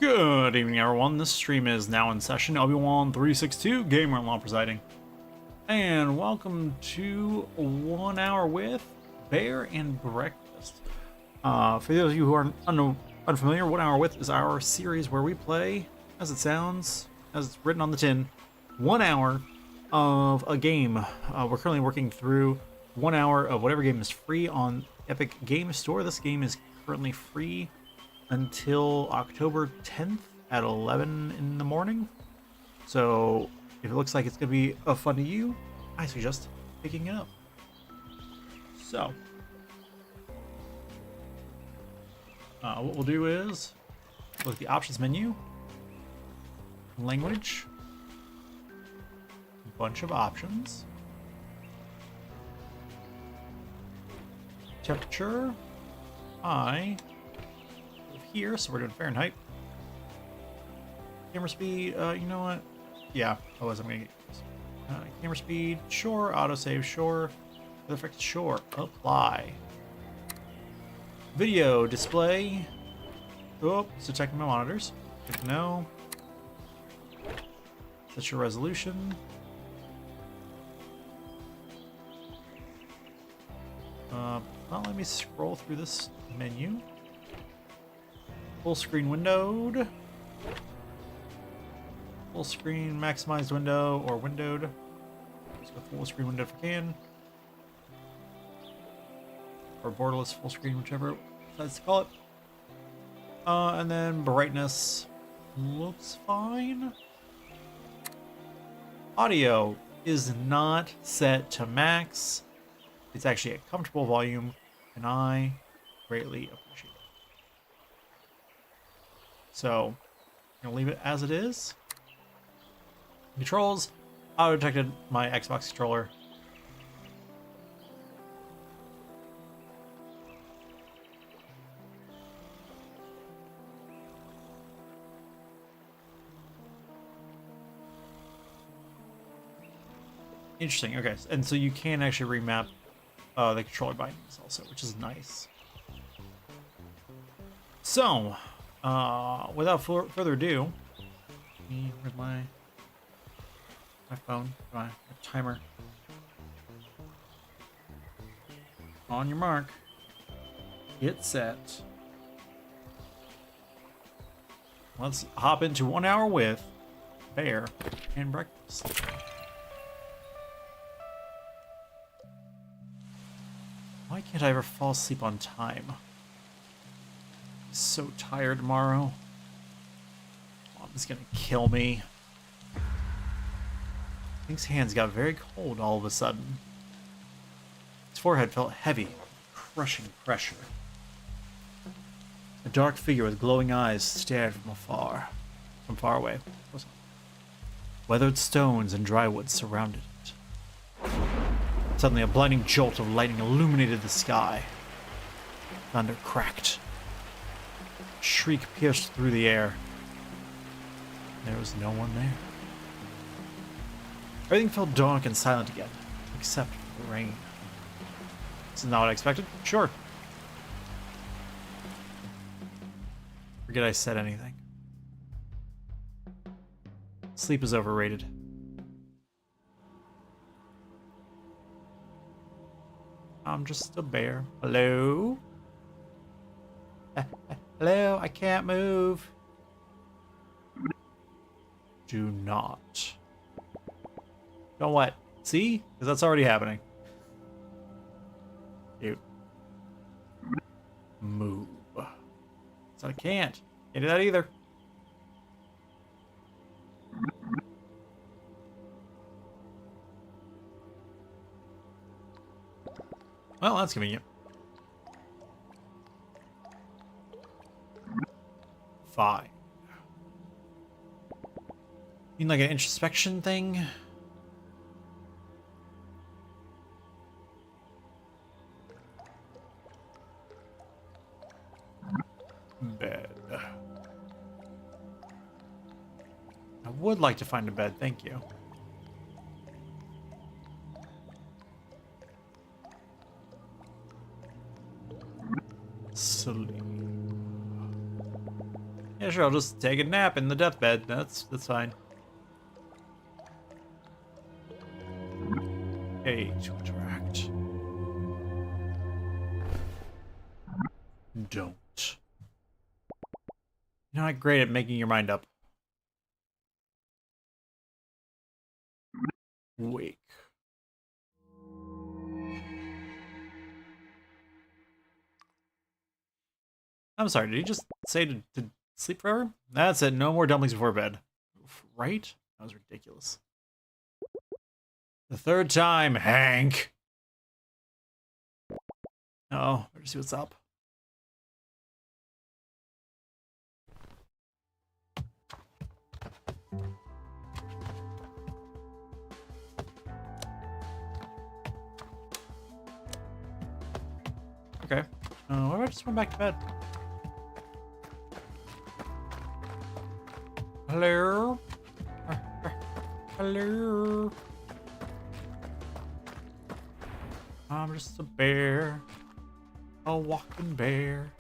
Good evening, everyone. This stream is now in session. Obi-Wan362, Gamer Law presiding. And welcome to 1 hour with Bear and Breakfast. For those of you who are unfamiliar, 1 hour with is our series where we play, as it sounds, as it's written on the tin, 1 hour of a game. We're currently working through 1 hour of whatever game is free on Epic Game Store. This game is currently free until October 10th at 11 in the morning. So if it looks like it's going to be of fun to you, I suggest picking it up. So what we'll do is look at the options menu, language, a bunch of options, temperature, here, so we're doing Fahrenheit. Camera speed, you know what? Yeah, otherwise I'm gonna get this. Camera speed, sure. Autosave, sure. Weather effects, sure. Apply. Video display. Oh, it's detecting my monitors. Good to know. Set your resolution. Well, let me scroll through this menu. Full screen windowed. Full screen maximized window or windowed. Let's go full screen window if we can. Or borderless full screen, whichever decides to call it. And then brightness looks fine. Audio is not set to max. It's actually a comfortable volume, and I greatly appreciate it. So, I'm gonna leave it as it is. Controls, auto detected my Xbox controller. Interesting. Okay, and so you can actually remap the controller bindings also, which is nice. So, without further ado, where's my phone, my timer? On your mark, get set. Let's hop into 1 hour with Bear and Breakfast. Why can't I ever fall asleep on time? So tired tomorrow. Mom's gonna kill me. Link's hands got very cold all of a sudden. His forehead felt heavy, crushing pressure. A dark figure with glowing eyes stared from far away. Weathered stones and dry wood surrounded it. Suddenly, a blinding jolt of lightning illuminated the sky. Thunder cracked. A shriek pierced through the air. There was no one there. Everything felt dark and silent again, except for the rain. This is not what I expected. Sure. Forget I said anything. Sleep is overrated. I'm just a bear. Hello? Hello? I can't move. Do not. Don't what? See? Because that's already happening. Cute. Move. So I can't. Can't do that either. Well, that's convenient. Fine. Mean like an introspection thing? Bed. I would like to find a bed, thank you. Sleep. Yeah, sure, I'll just take a nap in the deathbed. That's fine. A to interact. Don't. You're not great at making your mind up. Wake. I'm sorry, did he just say to sleep forever? That's it, no more dumplings before bed. Right? That was ridiculous. The third time, Hank! Oh, better see what's up. Okay. What if I just went back to bed? Hello? Hello? I'm just a bear. A walking bear.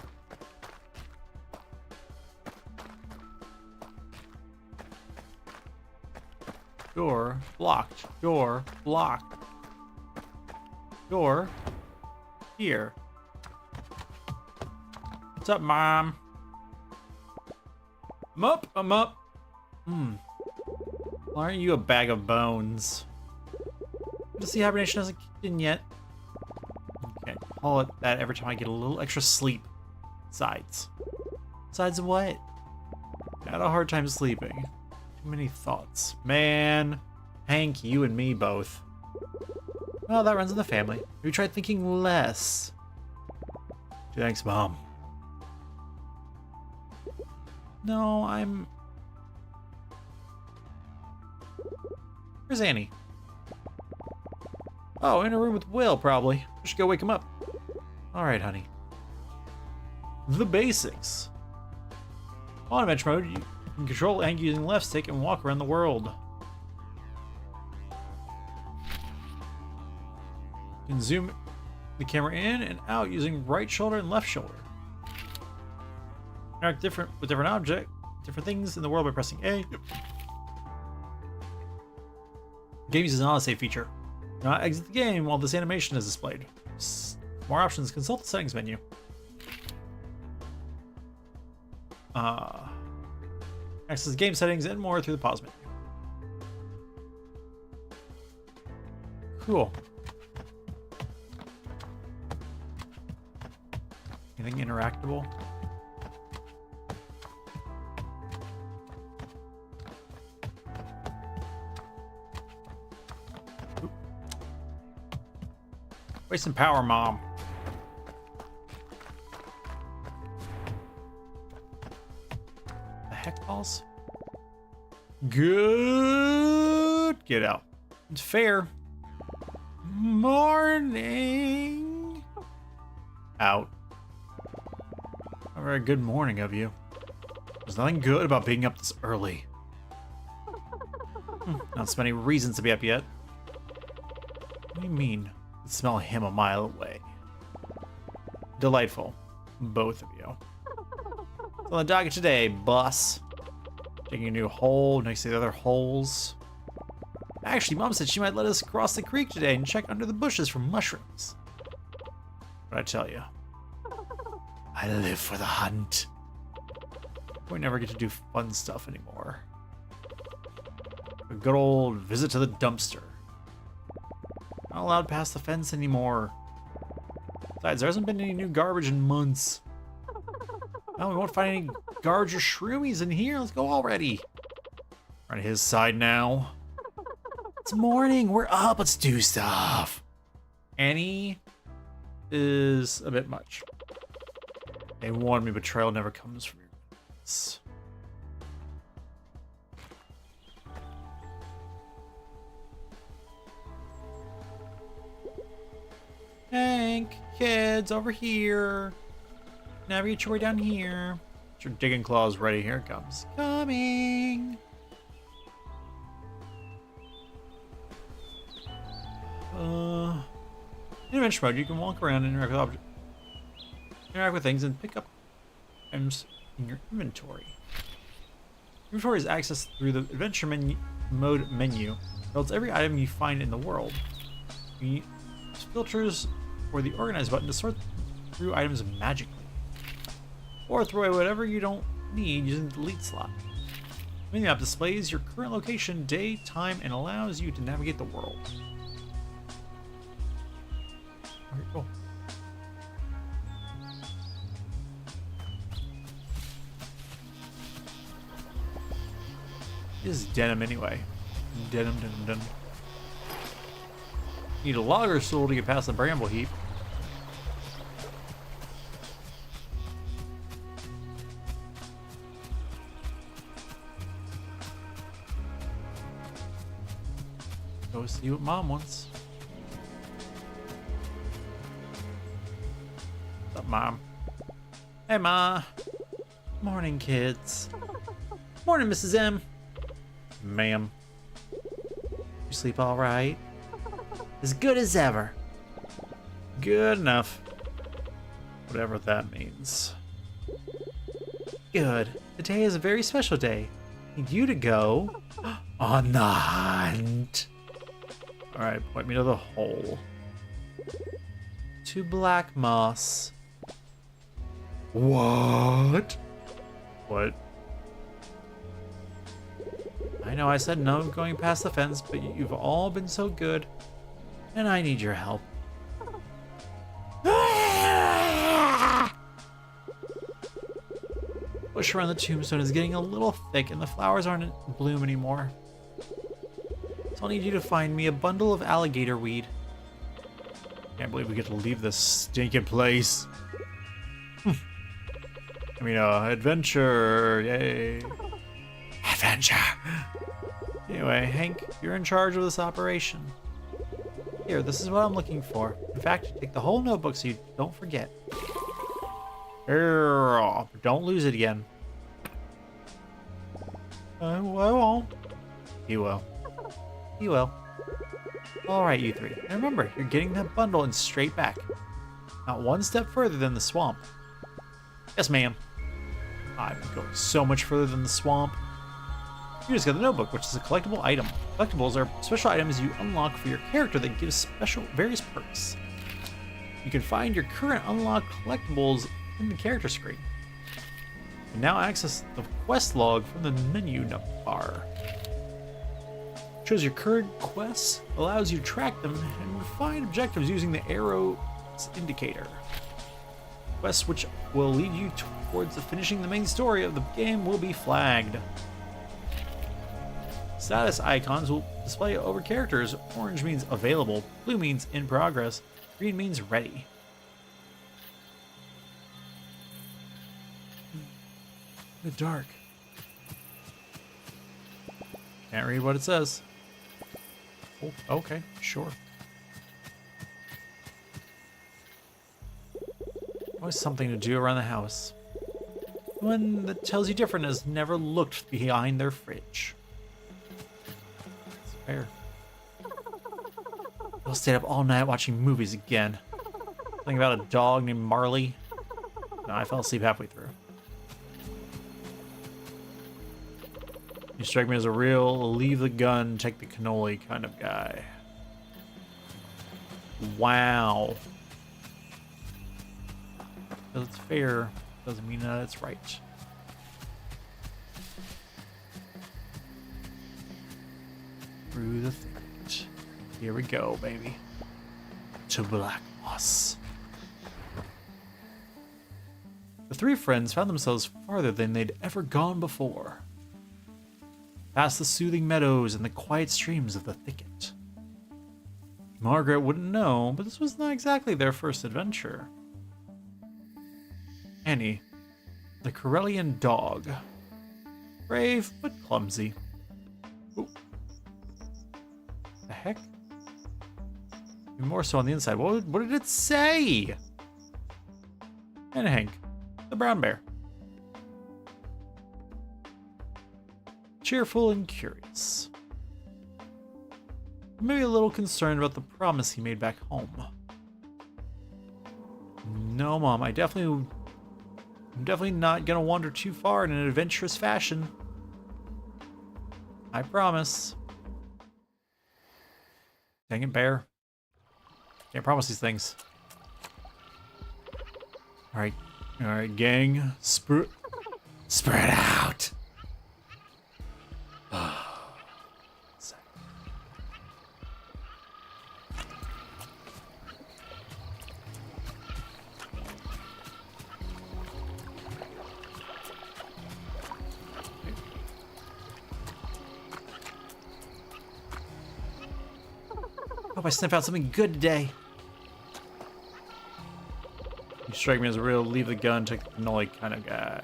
Door blocked. Door blocked. Door here. What's up, Mom? I'm up. I'm up. Why aren't you a bag of bones? Does the hibernation hasn't kicked in yet? Okay, call it that every time I get a little extra sleep. Sides. Sides of what? Had a hard time sleeping. Too many thoughts. Man, Hank, you and me both. Well, that runs in the family. We tried thinking less. Thanks, Mom. No, I'm... Where's Annie? Oh, in a room with Will, probably. I should go wake him up. Alright, honey. The basics. On adventure mode, you can control Hank using the left stick and walk around the world. You can zoom the camera in and out using right shoulder and left shoulder. Interact with different objects, different things in the world by pressing A. Yep. Game uses an autosave feature. Do not exit the game while this animation is displayed. More options, consult the settings menu. Access game settings and more through the pause menu. Cool. Anything interactable? Oop. Waste some power, Mom. The heck balls? Good. Get out. It's fair. Morning. Out. A very good morning of you. There's nothing good about being up this early. Not so many reasons to be up yet. What do you mean? I can smell him a mile away. Delightful. Both of you. What's on the docket today, boss? Taking a new hole next to the other holes. Actually, Mom said she might let us cross the creek today and check under the bushes for mushrooms. But I tell you, I live for the hunt. We never get to do fun stuff anymore. A good old visit to the dumpster. Not allowed past the fence anymore. Besides, there hasn't been any new garbage in months. Well, we won't find any garbage or shroomies in here. Let's go already. We're on his side now. It's morning. We're up. Let's do stuff. Annie is a bit much. They warned me betrayal never comes from your lips. Hank, kids, over here. Navigate your way down here. Get your digging claws ready. Here it comes. Coming. In adventure mode, you can walk around and interact with things and pick up items in your inventory. Inventory is accessed through the adventure mode menu. Builds every item you find in the world. You use filters or the organize button to sort through items magically. Or throw away whatever you don't need using the delete slot. The menu app displays your current location, day, time, and allows you to navigate the world. Alright, cool. This is denim anyway. Denim. Need a logger stool to get past the bramble heap. Go see what Mom wants. What's up, Mom? Hey, Ma. Morning, kids. Morning, Mrs. M. Ma'am. You sleep all right? As good as ever. Good enough. Whatever that means. Good. Today is a very special day. I need you to go on the hunt. Alright, point me to the hole. To Black Moss. What? What? I know I said no going past the fence, but you've all been so good, and I need your help. Bush around the tombstone is getting a little thick, and the flowers aren't in bloom anymore. So I'll need you to find me a bundle of alligator weed. Can't believe we get to leave this stinking place. I mean, adventure, yay. Adventure! Anyway, Hank, you're in charge of this operation. Here, this is what I'm looking for. In fact, take the whole notebook so you don't forget. Don't lose it again. I won't. You will. You will. Alright, you three. And remember, you're getting that bundle and straight back. Not one step further than the swamp. Yes, ma'am. I'm going so much further than the swamp. You just got the notebook, which is a collectible item. Collectibles are special items you unlock for your character that gives various perks. You can find your current unlocked collectibles in the character screen. You can now access the quest log from the menu bar. Shows your current quests, allows you to track them, and find objectives using the arrow indicator. Quests which will lead you towards finishing the main story of the game will be flagged. Status icons will display over characters. Orange means available, blue means in progress, green means ready. The dark. Can't read what it says. Oh, okay, sure. Always something to do around the house. One that tells you different has never looked behind their fridge. It's fair. I'll stay up all night watching movies again. Something about a dog named Marley. No, I fell asleep halfway through. You strike me as a real leave the gun, take the cannoli kind of guy. Wow. Because it's fair doesn't mean that it's right. Through the thicket. Here we go, baby. To Black Moss. The three friends found themselves farther than they'd ever gone before. Past the soothing meadows and the quiet streams of the thicket. Margaret wouldn't know, but this was not exactly their first adventure. Annie, the Corellian dog. Brave, but clumsy. Ooh. The heck? Even more so on the inside. What did it say? And Hank, the brown bear. Cheerful and curious. Maybe a little concerned about the promise he made back home. No, Mom, I definitely I'm definitely not gonna wander too far in an adventurous fashion. I promise. Dang it, bear. Can't promise these things. Alright, gang. Spread out. Hope I sniff out something good today. You strike me as a real leave the gun, take the cannoli kind of guy.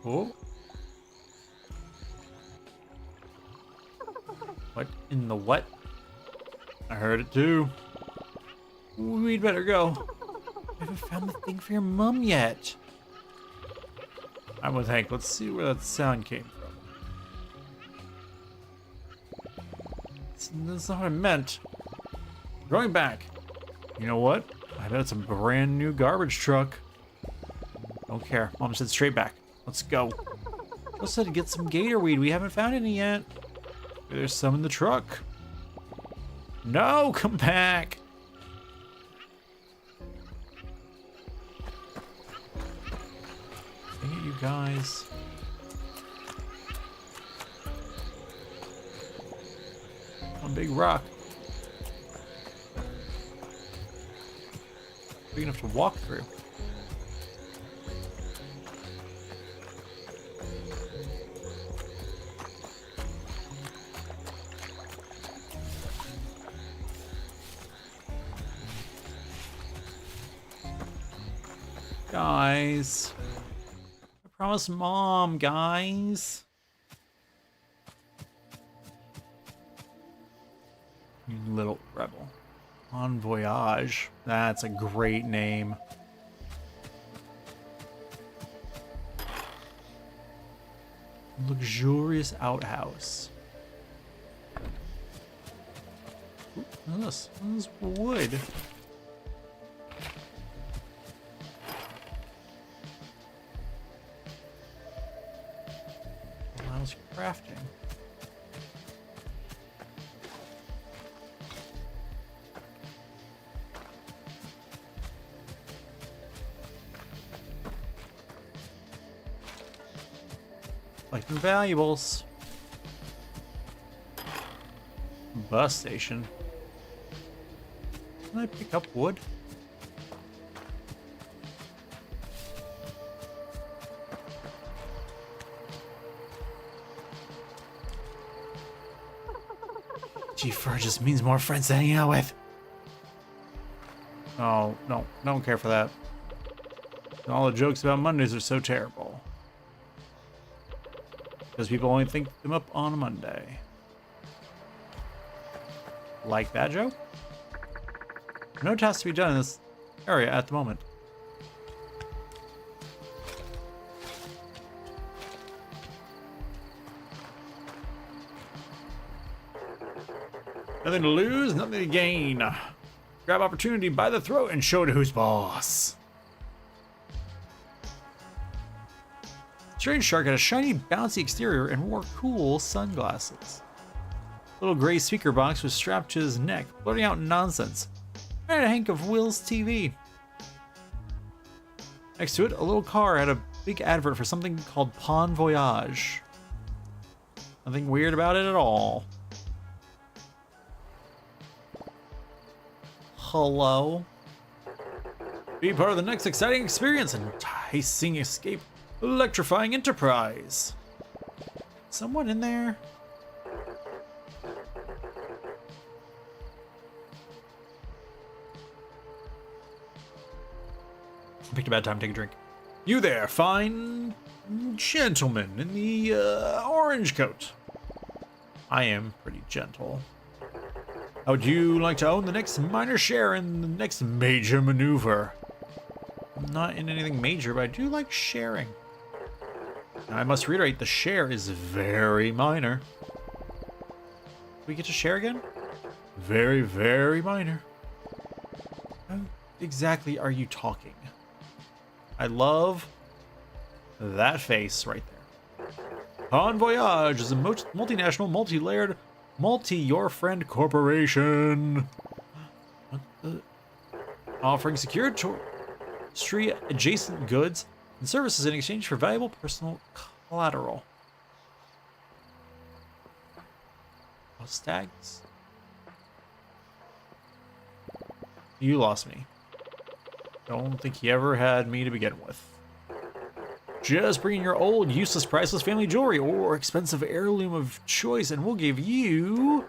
Oh. What in the what? I heard it too. We'd better go. I haven't found the thing for your mum yet. I'm with Hank. Let's see where that sound came from. That's not what I meant. Going back. You know what? I bet it's a brand new garbage truck. Don't care. Mom said straight back. Let's go. Let's said to get some gator weed. We haven't found any yet. Maybe there's some in the truck. No, come back. Dang it, you guys. One big rock. Big enough to walk through. Guys. I promised Mom, guys. You little rebel. Bon Voyage. That's a great name. Luxurious outhouse. Ooh, look at this. This is wood. Allows crafting. Like the valuables. Bus station. Can I pick up wood? G4 just means more friends to hang out with. Oh, no, don't care for that. All the jokes about Mondays are so terrible. Because people only think them up on a Monday. Like that joke? No tasks to be done in this area at the moment. Nothing to lose, nothing to gain. Grab opportunity by the throat and show it who's boss. Strange Shark had a shiny, bouncy exterior and wore cool sunglasses. Little gray speaker box was strapped to his neck, blurting out nonsense. I had a Hank of Will's TV. Next to it, a little car had a big advert for something called Bon Voyage. Nothing weird about it at all. Hello? Be part of the next exciting experience, enticing escape, electrifying enterprise. Someone in there? Picked a bad time to take a drink. You there, fine gentleman in the orange coat. I am pretty gentle. How would you like to own the next minor share in the next major maneuver? I'm not in anything major, but I do like sharing. I must reiterate, the share is very minor. Do we get to share again? Very, very minor. How exactly are you talking? I love that face right there. Bon Voyage is a multinational, multi-layered, your friend corporation. Offering secure street adjacent goods and services in exchange for valuable personal collateral. Stags? You lost me. Don't think he ever had me to begin with. Just bring in your old, useless, priceless family jewelry or expensive heirloom of choice, and we'll give you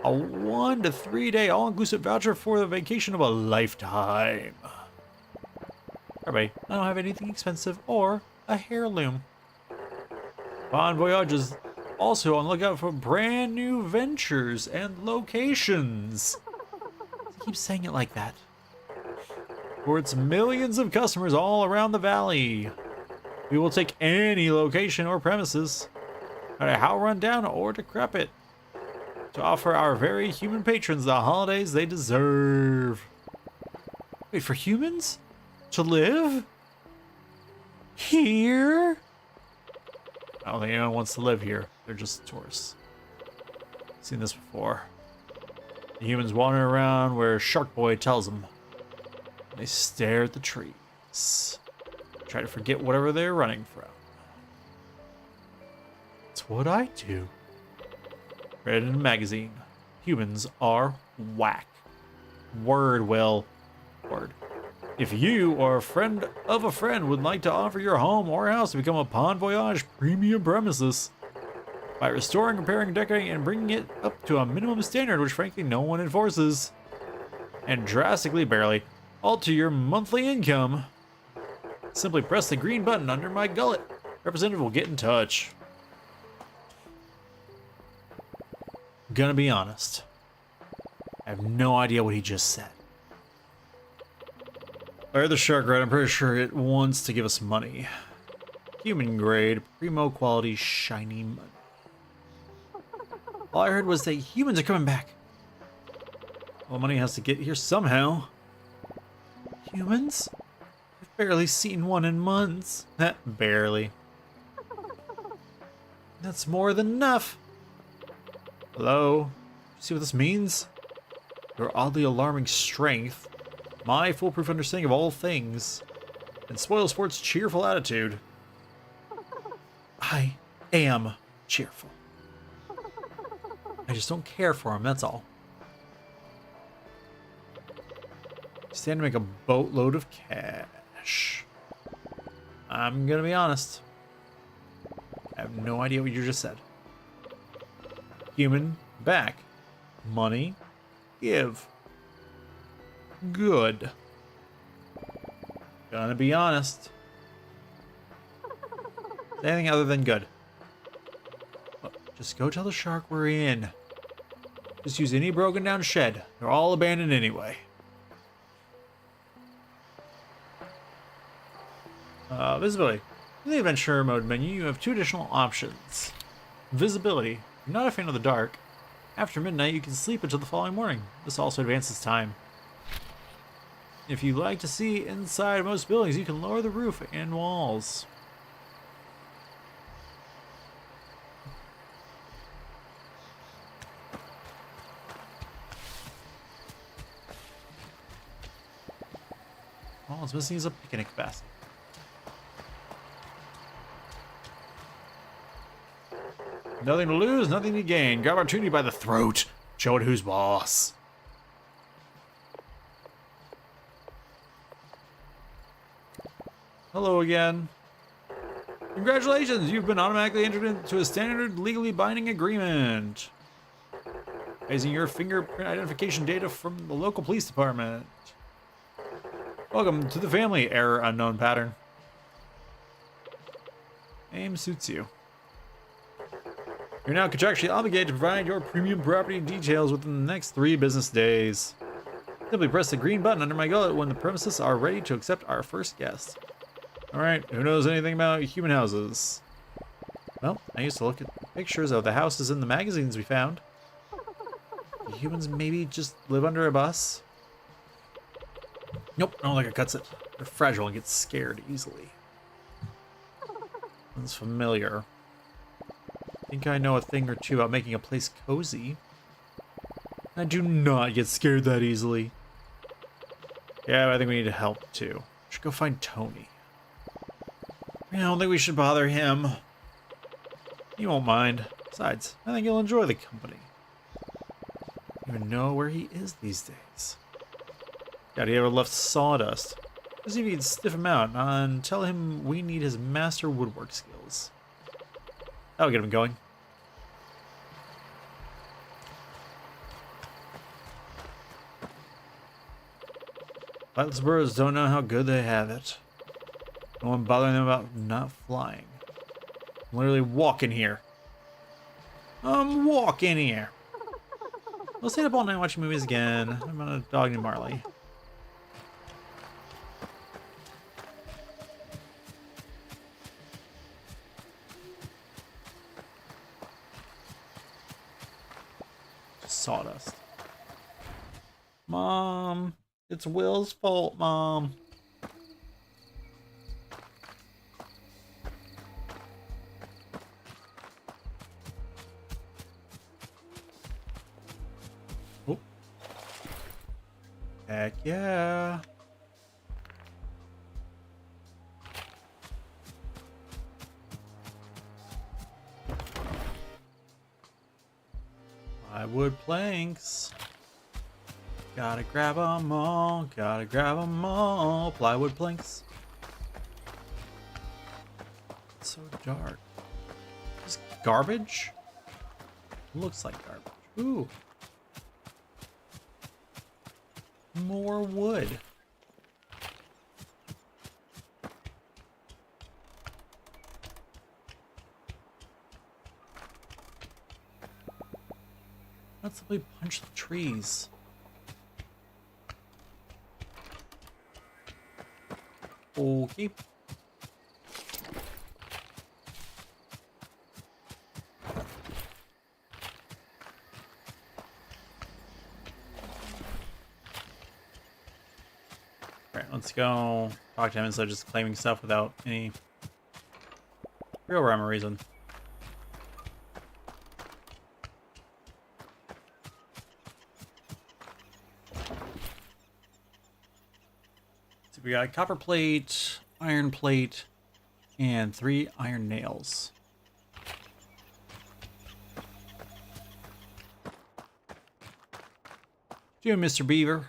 a 1 to 3 day all-inclusive voucher for the vacation of a lifetime. Alright, I don't have anything expensive or a heirloom. Bon Voyage is also on the lookout for brand new ventures and locations. I keep saying it like that. For its millions of customers all around the valley. We will take any location or premises, no matter how run down or decrepit, to offer our very human patrons the holidays they deserve. Wait, for humans? To live? Here? I don't think anyone wants to live here. They're just tourists. Seen this before. The humans wander around where Shark Boy tells them. They stare at the trees. Try to forget whatever they're running from. It's what I do. Read in a magazine. Humans are whack. Word, Will. Word. If you or a friend of a friend would like to offer your home or house to become a Bon Voyage premium premises by restoring, repairing, decorating, and bringing it up to a minimum standard which frankly no one enforces, and drastically barely alter your monthly income, simply press the green button under my gullet. Representative will get in touch. Gonna be honest. I have no idea what he just said. I heard the shark right. I'm pretty sure it wants to give us money. Human grade, primo quality, shiny money. All I heard was that humans are coming back. Well, money has to get here somehow. Humans? I've barely seen one in months. Barely. That's more than enough. Hello? See what this means? Your oddly alarming strength, my foolproof understanding of all things, and Spoilsport's cheerful attitude. I am cheerful. I just don't care for him, that's all. Stand to make a boatload of cash. I'm gonna be honest. I have no idea what you just said. Human, back. Money, give. Good. Gonna be honest. Anything other than good. Look, just go tell the shark we're in. Just use any broken down shed. They're all abandoned anyway. Visibility. In the adventure mode menu, you have 2 additional options. Visibility. If you're not a fan of the dark, after midnight you can sleep until the following morning. This also advances time. If you like to see inside most buildings, you can lower the roof and walls. All it's missing is a picnic basket. Nothing to lose, nothing to gain. Grab opportunity by the throat. Show it who's boss. Hello again. Congratulations, you've been automatically entered into a standard legally binding agreement. Using your fingerprint identification data from the local police department. Welcome to the family, error unknown pattern. Name suits you. You're now contractually obligated to provide your premium property details within the next 3 business days. Simply press the green button under my gullet when the premises are ready to accept our first guest. Alright, who knows anything about human houses? Well, I used to look at pictures of the houses in the magazines we found. Humans maybe just live under a bus? Nope, I don't think it cuts it. They're fragile and get scared easily. Sounds familiar. I think I know a thing or two about making a place cozy. I do not get scared that easily. Yeah, but I think we need help too. We should go find Tony. I don't think we should bother him. He won't mind. Besides, I think he'll enjoy the company. I don't even know where he is these days. God, he ever left sawdust. Just if you could sniff him out and tell him we need his master woodwork skills. That'll get him going. Plattsburghs don't know how good they have it. No one bothering them about not flying. I'm literally walking here. I'm walking here. We'll stay up all night watching movies again. I'm on a dog named Marley. Just sawdust. Mom, it's Will's fault, Mom. Oh. Heck yeah. Plywood planks. Gotta grab 'em all, gotta grab 'em all. Plywood planks. It's so dark. Just garbage? Looks like garbage. Ooh. More wood. Let's simply punch the trees. Okay. Alright, let's go talk to him instead of just claiming stuff without any real rhyme or reason. So we got a copper plate, iron plate, and 3 iron nails. You, Mr. Beaver.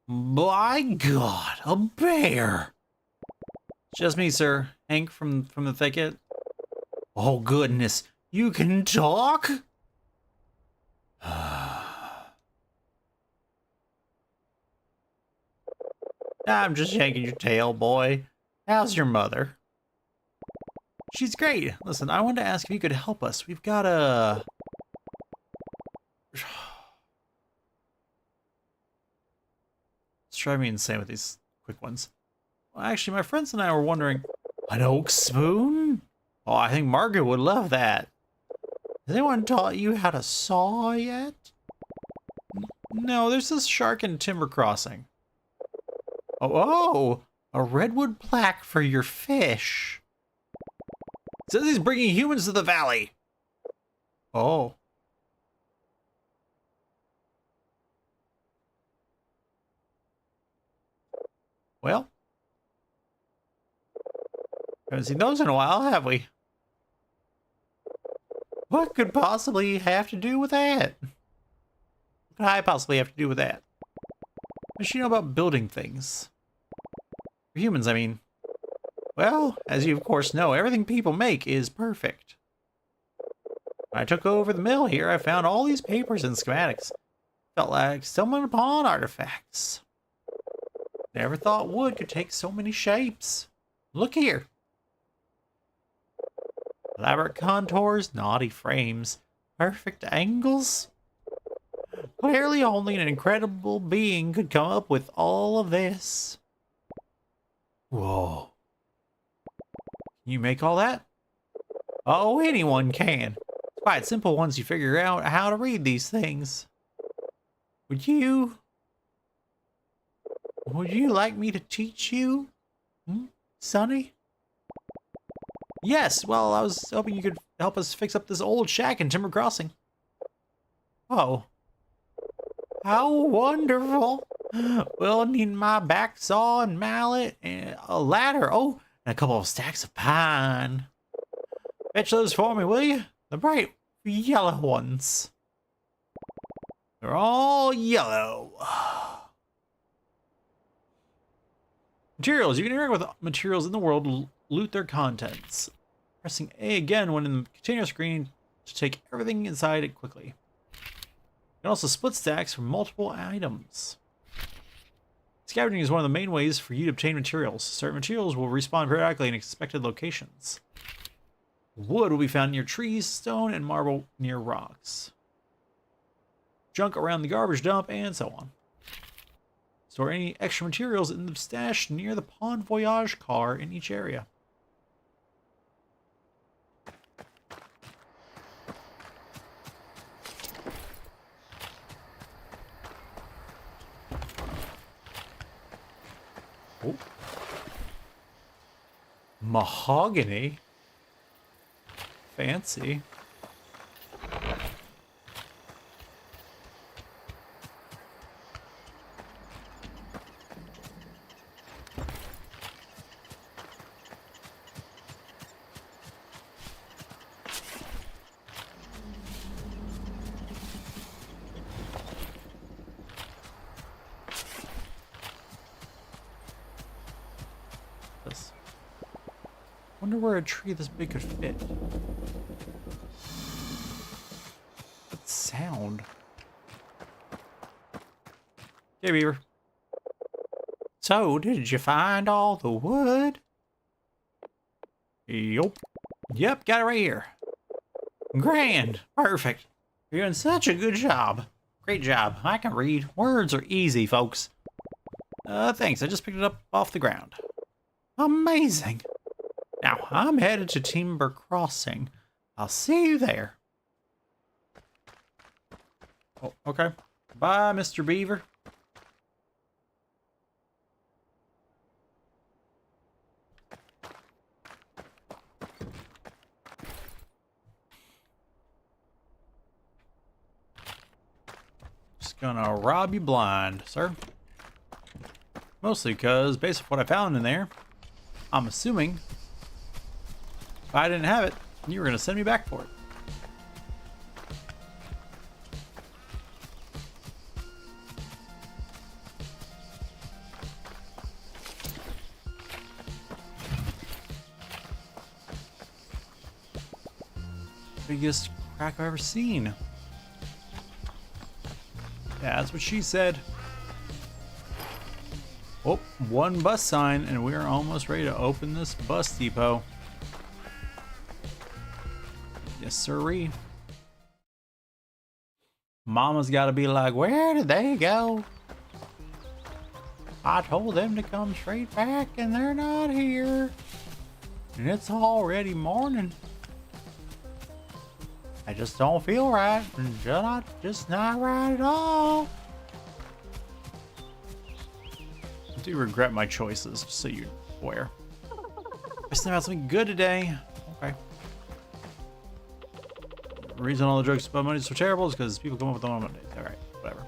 My God, a bear! Just me, sir. Hank from the thicket. Oh goodness, you can talk? I'm just shaking your tail, boy. How's your mother? She's great. Listen, I wanted to ask if you could help us. We've got a... It's driving me insane with these quick ones. Well, actually, my friends and I were wondering... An oak spoon? Oh, I think Margaret would love that. Has anyone taught you how to saw yet? No, there's this shark in Timber Crossing. Oh, a redwood plaque for your fish. It says he's bringing humans to the valley. Oh. Well. Haven't seen those in a while, have we? What could possibly have to do with that? What could I possibly have to do with that? What does she know about building things? For humans, I mean. Well, as you of course know, everything people make is perfect. When I took over the mill here, I found all these papers and schematics. Felt like stumbling upon artifacts. Never thought wood could take so many shapes. Look here. Elaborate contours, naughty frames, perfect angles. Clearly only an incredible being could come up with all of this. Whoa. Can you make all that? Oh, anyone can. It's quite simple once you figure out how to read these things. Would you like me to teach you, Sonny? Yes, well, I was hoping you could help us fix up this old shack in Timber Crossing. Oh. How wonderful. We'll need my back saw and mallet and a ladder. Oh, and a couple of stacks of pine. Fetch those for me, will you? The bright yellow ones. They're all yellow. Materials. You can interact with materials in the world, loot their contents. Pressing A again when in the container screen to take everything inside it quickly. You can also split stacks from multiple items. Scavenging is one of the main ways for you to obtain materials. Certain materials will respawn periodically in expected locations. Wood will be found near trees, stone, and marble near rocks. Junk around the garbage dump, and so on. Store any extra materials in the stash near the Pond Voyage car in each area. Oh. Mahogany. Fancy. Wonder where a tree this big could fit. What sound? Hey, Beaver. So, did you find all the wood? Yup. Yep, got it right here. Grand. Perfect. You're doing such a good job. Great job. I can read. Words are easy, folks. Thanks. I just picked it up off the ground. Amazing. Now, I'm headed to Timber Crossing. I'll see you there. Oh, okay. Bye, Mr. Beaver. Just gonna rob you blind, sir. Mostly because, based on what I found in there, I'm assuming if I didn't have it, you were going to send me back for it. Biggest crack I've ever seen. Yeah, that's what she said. Oh, one bus sign, and we're almost ready to open this bus depot. Yes, sirree. Mama's got to be like, where did they go? I told them to come straight back, and they're not here. And it's already morning. I just don't feel right. Just not right at all. I do regret my choices, just so you're aware. I just about something good today. Okay. The reason all the jokes about money are so terrible is because people come up with them on Mondays. Alright, whatever.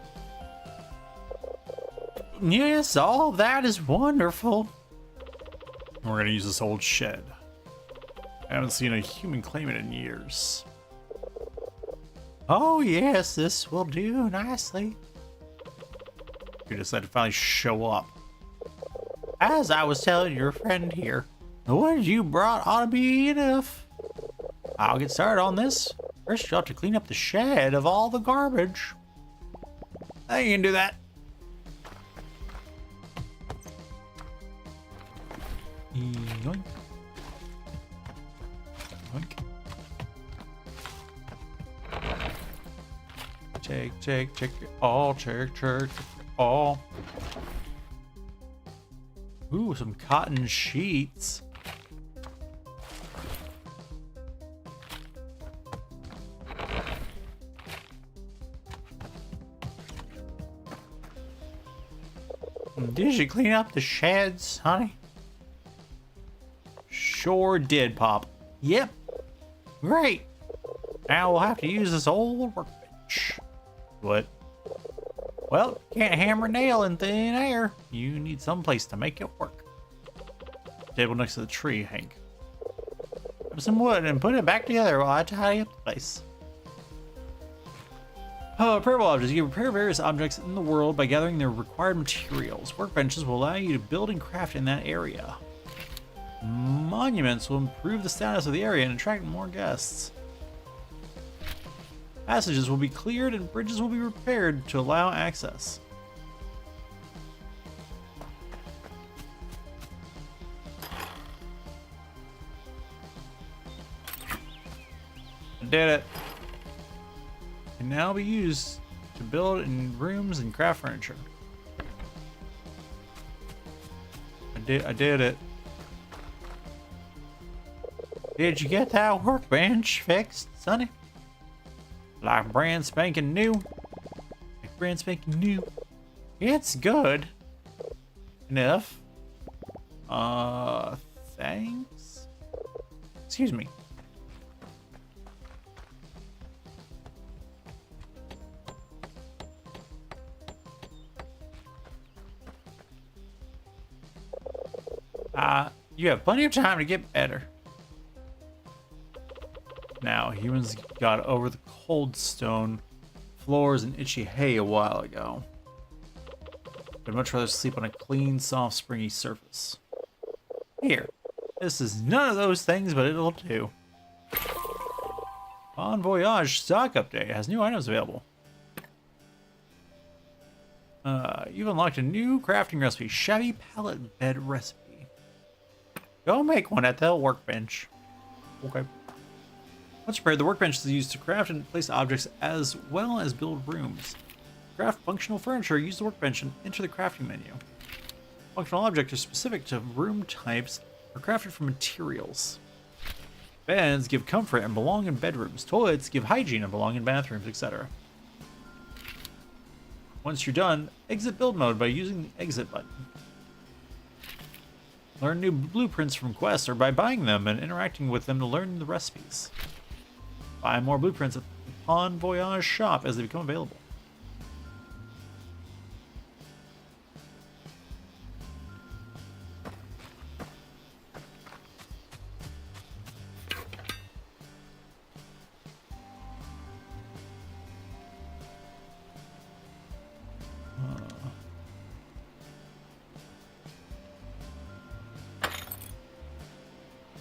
Yes, all that is wonderful. We're gonna use this old shed. I haven't seen a human claim it in years. Oh yes, this will do nicely. You decided to finally show up. As I was telling your friend here, the wood you brought ought to be enough. I'll get started on this. First, you'll have to clean up the shed of all the garbage. I can do that. Yoink. Yoink. Check it all. Check it all. Ooh, some cotton sheets. Did you clean up the sheds, honey? Sure did, Pop. Yep. Great. Now we'll have to use this old workbench. What? Well, can't hammer a nail in thin air. You need some place to make it work. Table next to the tree, Hank. Grab some wood and put it back together while I tidy up the place. Repairable objects. You can repair various objects in the world by gathering their required materials. Workbenches will allow you to build and craft in that area. Monuments will improve the status of the area and attract more guests. Passages will be cleared and bridges will be repaired to allow access. I did it. Can now be used to build in rooms and craft furniture. I did it. Did you get that workbench fixed, Sonny? Like brand spanking new. Like brand spanking new. It's good. Enough. Thanks. Excuse me. You have plenty of time to get better. Now, humans got over the cold stone floors and itchy hay a while ago. I'd much rather sleep on a clean, soft, springy surface. Here, this is none of those things, but it'll do. Bon Voyage stock update has new items available. You've unlocked a new crafting recipe, shabby pallet bed recipe. Go make one at the workbench. Okay. Once prepared, the workbench is used to craft and place objects as well as build rooms. Craft functional furniture, use the workbench and enter the crafting menu. Functional objects are specific to room types or crafted from materials. Beds give comfort and belong in bedrooms. Toilets give hygiene and belong in bathrooms, etc. Once you're done, exit build mode by using the exit button. Learn new blueprints from quests or by buying them and interacting with them to learn the recipes. Buy more blueprints at the Bon Voyage shop as they become available.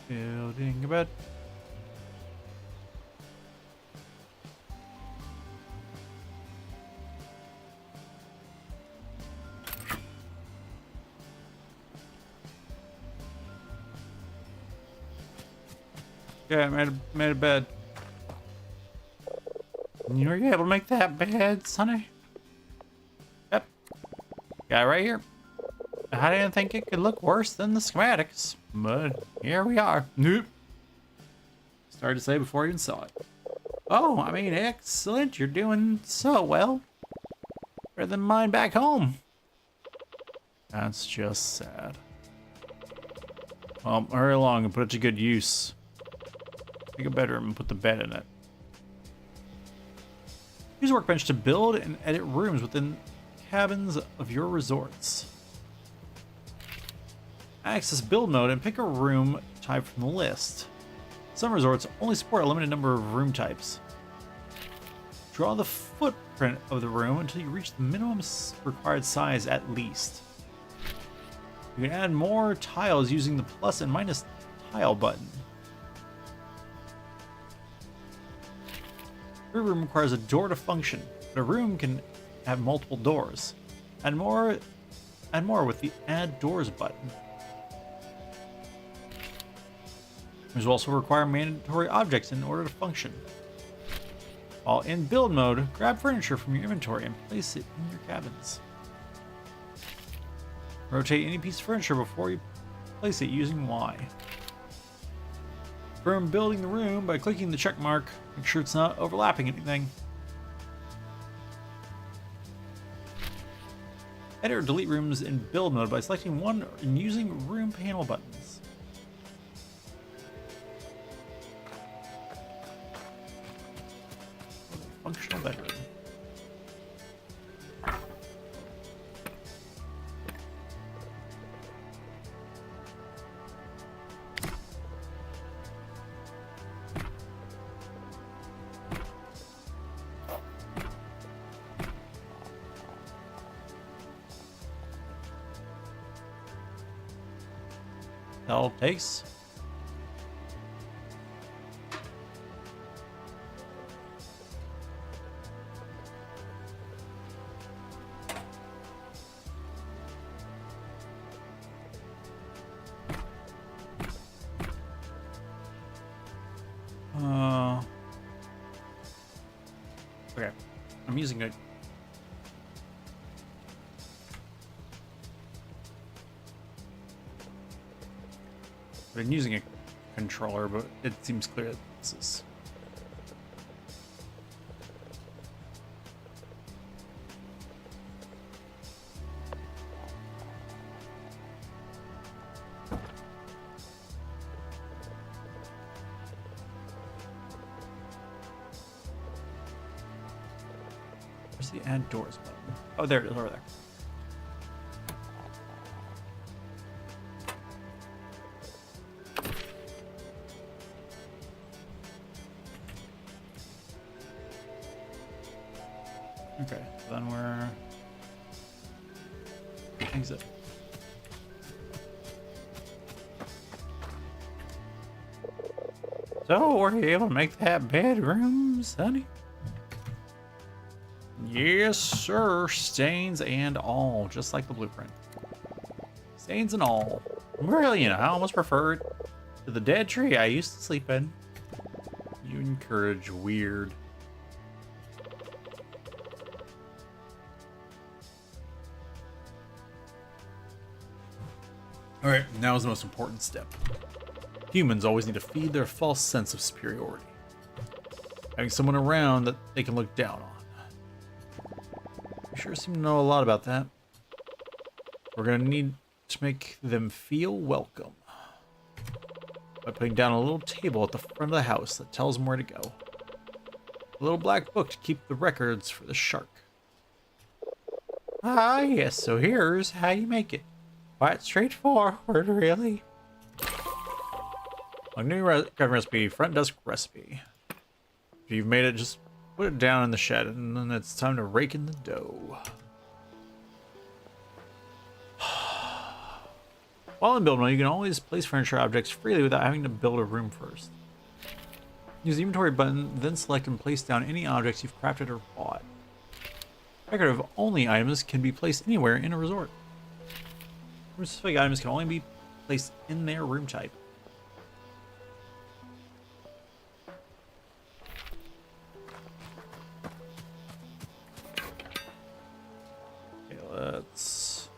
Building a bed. Yeah, I made a bed. You were able to make that bed, Sonny? Yep. Got it right here. I didn't think it could look worse than the schematics, but here we are. Nope. Started to say before I even saw it. Oh, I mean, excellent. You're doing so well. Better than mine back home. That's just sad. Well, hurry along and put it to good use. Make a bedroom and put the bed in it. Use a workbench to build and edit rooms within cabins of your resorts. Access build mode and pick a room type from the list. Some resorts only support a limited number of room types. Draw the footprint of the room until you reach the minimum required size at least. You can add more tiles using the plus and minus tile button. Every room requires a door to function, but a room can have multiple doors. Add more with the Add Doors button. Rooms will also require mandatory objects in order to function. While in build mode, grab furniture from your inventory and place it in your cabins. Rotate any piece of furniture before you place it using Y. Confirm building the room by clicking the check mark. Make sure it's not overlapping anything. Edit or delete rooms in build mode by selecting one and using room panel buttons. Functional bedroom. All it takes. Okay, I'm using a I've been using a controller, but it seems clear that this is. Where's the add doors button? Oh, there it is, over there. Okay, so then we're exit. So, were you able to make that bedroom, Sonny? Yes, sir. Stains and all, just like the blueprint. Stains and all. Really, I almost prefer it to the dead tree I used to sleep in. You encourage weird. Alright, now is the most important step. Humans always need to feed their false sense of superiority. Having someone around that they can look down on. You sure seem to know a lot about that. We're gonna need to make them feel welcome. By putting down a little table at the front of the house that tells them where to go. A little black book to keep the records for the shark. Ah, yes, so here's how you make it. Quite straightforward, really. A new garden recipe, front desk recipe. If you've made it, just put it down in the shed, and then it's time to rake in the dough. While in build mode, you can always place furniture objects freely without having to build a room first. Use the inventory button, then select and place down any objects you've crafted or bought. Decorative only items can be placed anywhere in a resort. Specific items can only be placed in their room type. Okay, let's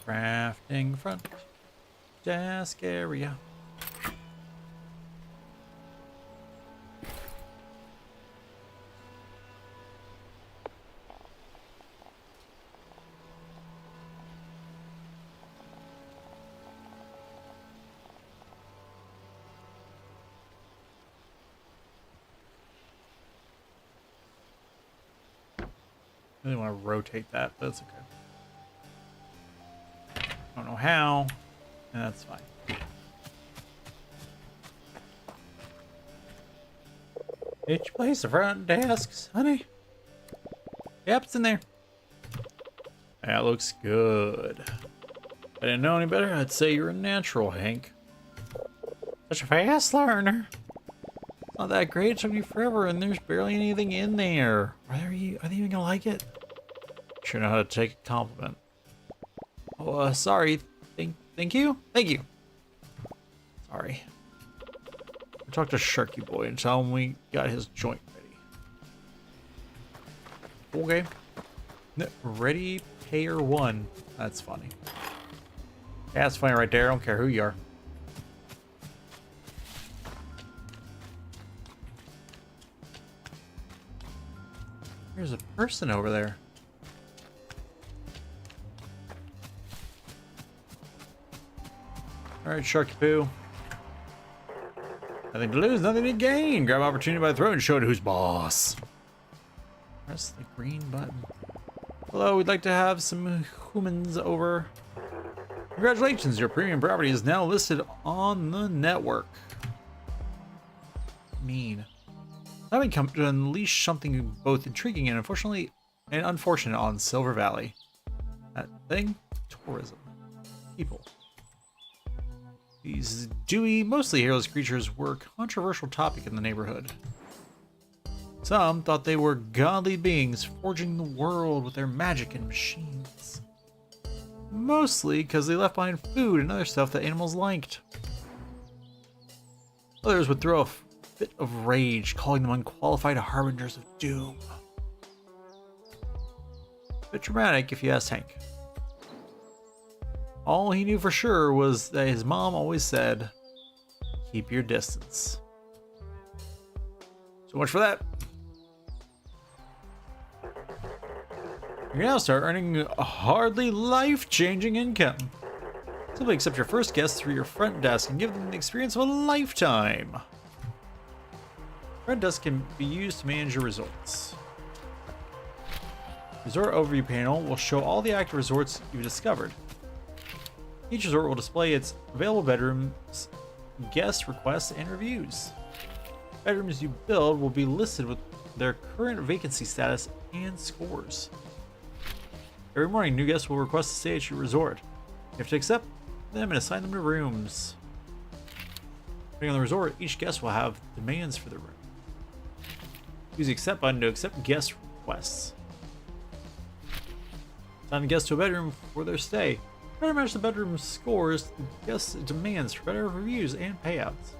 crafting front desk area. I really want to rotate that, but that's okay. I don't know how, and that's fine. Did you place the front desks, honey? Yep, it's in there. That looks good. If I didn't know any better, I'd say you're a natural, Hank. Such a fast learner. It's not that great, it took me forever, and there's barely anything in there. Are they even gonna like it? Sure know how to take a compliment. Oh, sorry. Thank you? Thank you. Sorry. We'll talk to Sharky Boy and tell him we got his joint ready. Okay. Ready Payer 1. That's funny. Yeah, that's funny right there. I don't care who you are. There's a person over there. Alright, Sharky Poo. Nothing to lose, nothing to gain. Grab opportunity by the throat and show it who's boss. Press the green button. Hello, we'd like to have some humans over. Congratulations, your premium property is now listed on the network. Mean. Having come to unleash something both intriguing and unfortunate on Silver Valley. That thing? Tourism. People. These dewy, mostly hairless creatures were a controversial topic in the neighborhood. Some thought they were godly beings forging the world with their magic and machines. Mostly because they left behind food and other stuff that animals liked. Others would throw a fit of rage, calling them unqualified harbingers of doom. A bit dramatic if you ask Hank. All he knew for sure was that his mom always said, keep your distance. So much for that. You can now start earning a hardly life-changing income. Simply accept your first guest through your front desk and give them the experience of a lifetime. Front desk can be used to manage your resorts. Resort Overview panel will show all the active resorts you've discovered. Each resort will display its available bedrooms, guest requests, and reviews. Bedrooms you build will be listed with their current vacancy status and scores. Every morning, new guests will request to stay at your resort. You have to accept them and assign them to rooms. Depending on the resort, each guest will have demands for the room. Use the accept button to accept guest requests. Assign the guest to a bedroom for their stay. Try to match the bedroom scores to the guests' demands for better reviews and payouts.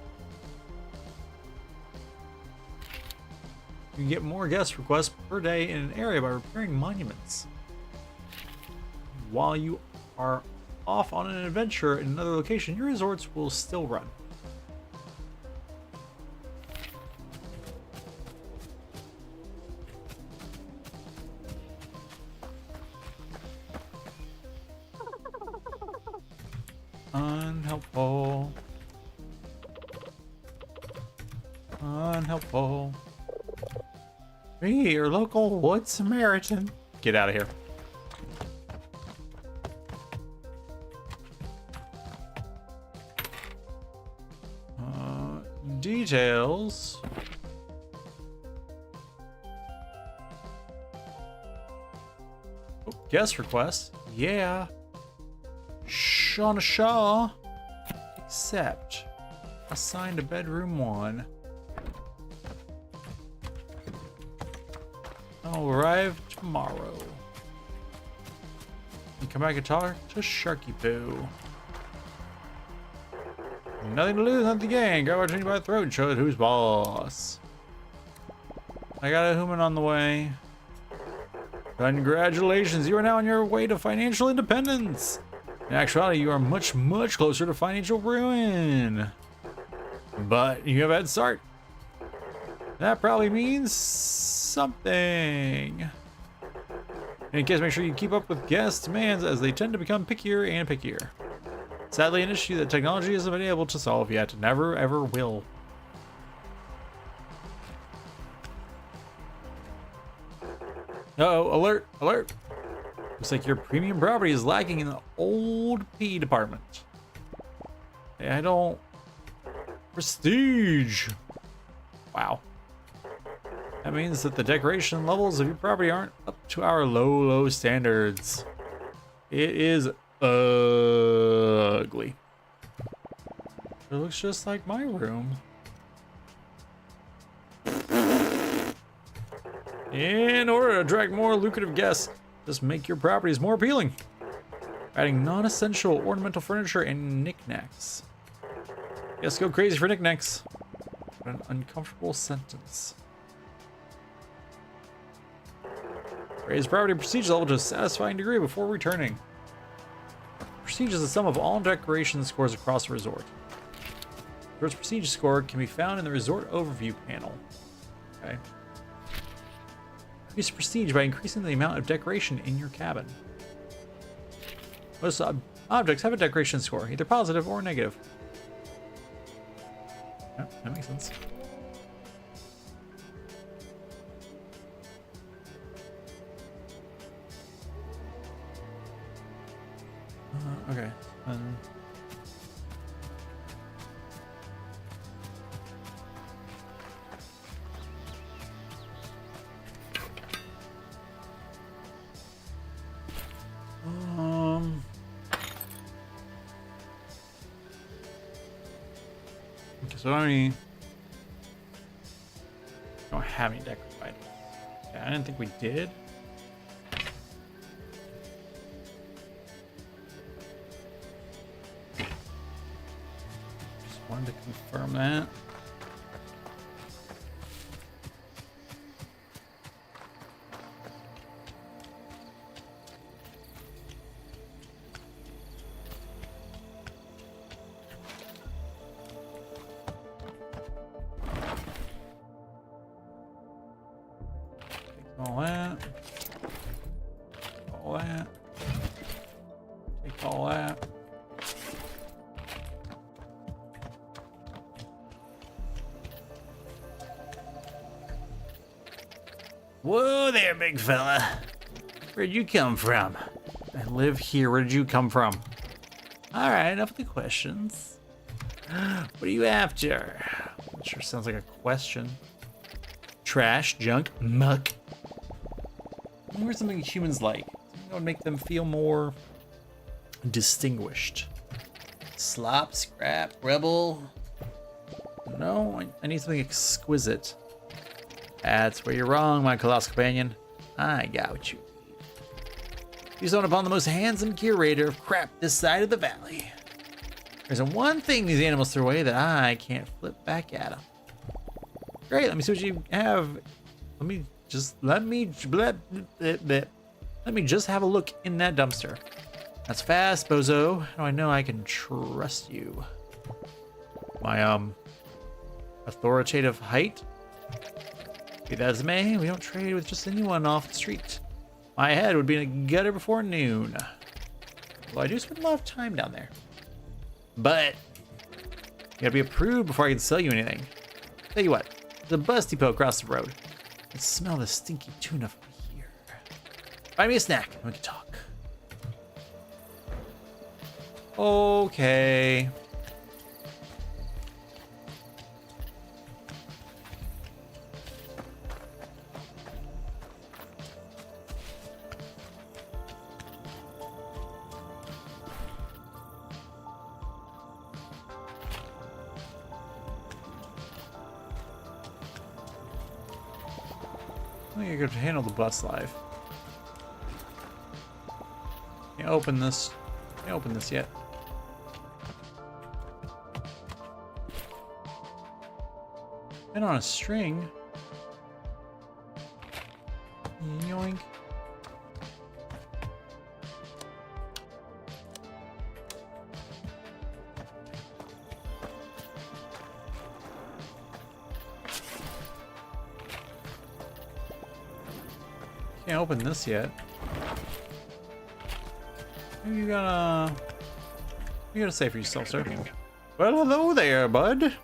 You can get more guest requests per day in an area by repairing monuments. While you are off on an adventure in another location, your resorts will still run. Unhelpful. Unhelpful. Me, your local wood Samaritan. Get out of here. Details. Oh, guest request. Yeah. Shauna Shaw. Accept. Assigned to bedroom 1. I'll arrive tomorrow. You come back and talk to Sharky Poo. Nothing to lose, nothing to gain. Grab opportunity by the throat and show it who's boss. I got a human on the way. Congratulations, you are now on your way to financial independence. In actuality, you are much, much closer to financial ruin. But you have a head start. That probably means something. In any case, make sure you keep up with guest demands as they tend to become pickier and pickier. Sadly, an issue that technology hasn't been able to solve yet, never ever will. Uh-oh, alert, alert. Looks like your premium property is lacking in the old P department. I don't... Prestige. Wow. That means that the decoration levels of your property aren't up to our low standards. It is ugly. It looks just like my room. In order to attract more lucrative guests, just make your properties more appealing. Adding non-essential ornamental furniture and knickknacks. Yes, go crazy for knickknacks. What an uncomfortable sentence. Raise property prestige level to a satisfying degree before returning. Prestige is the sum of all decoration scores across the resort. The resort's prestige score can be found in the resort overview panel. Okay. Increase prestige by increasing the amount of decoration in your cabin. Most Objects have a decoration score, either positive or negative. Yeah, that makes sense. Okay, then. Okay, so I don't have any decorative items. Okay, I didn't think we did. Just wanted to confirm that. All that. All that. Take all that. Whoa there, big fella. Where'd you come from? I live here. Where did you come from? All right, enough of the questions. What are you after? That sure sounds like a question. Trash, junk, muck. Where's something humans like? Something that would make them feel more distinguished. Slop, scrap, rebel. No, I need something exquisite. That's where you're wrong, my colossal companion. I got what you need. You zone upon the most handsome curator of crap this side of the valley. There's one thing these animals throw away that I can't flip back at them. Great, let me see what you have. Let me just have a look in that dumpster. That's fast, bozo. How do I know I can trust you? My authoritative height? Be that as it may, we don't trade with just anyone off the street. My head would be in a gutter before noon. Well, I do spend a lot of time down there. But you gotta be approved before I can sell you anything. Tell you what, there's a bus depot across the road. I can smell the stinky tuna from here. Buy me a snack and we can talk. Okay. I think I could handle the bus life. Can't open this. Can't open this yet. Been on a string. Yoink. Can't open this yet. What you gotta say for yourself, sir? Well, hello there, bud.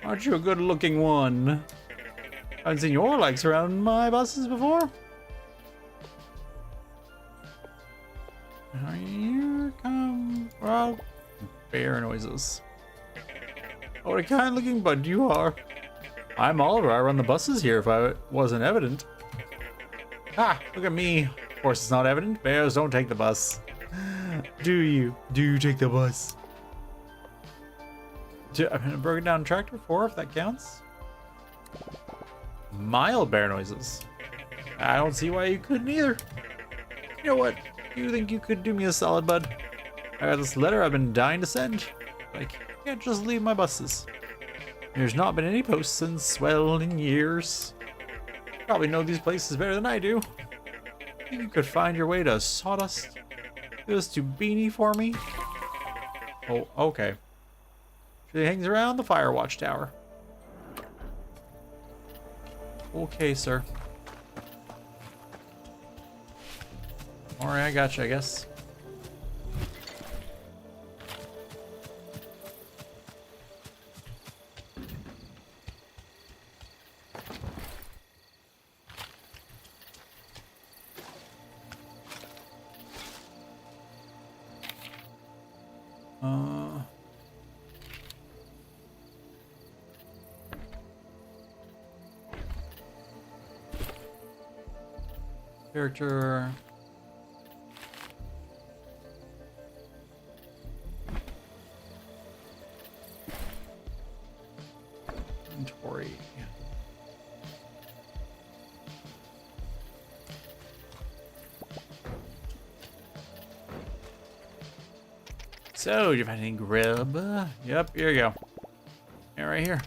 Aren't you a good-looking one? I haven't seen your legs around my buses before. Here come well, bear noises. Oh, what a kind-looking bud you are. I'm Oliver. I run the buses here. If I wasn't evident. Ha! Look at me. Of course, it's not evident. Bears don't take the bus. Do you? Do you take the bus? I'm in a broken down tractor 4, if that counts. Mild bear noises. I don't see why you couldn't either. You know what? You think you could do me a solid, bud? I got this letter I've been dying to send. Like, you can't just leave my buses. There's not been any posts since, well, in years. You probably know these places better than I do. Think you could find your way to Sawdust? This to Beanie for me? Oh, okay. She hangs around the Fire Watchtower. Okay, sir. Alright, I gotcha, I guess. Uh, Character. Inventory. So, do you have any grub? Yep, here you go. Yeah, right here.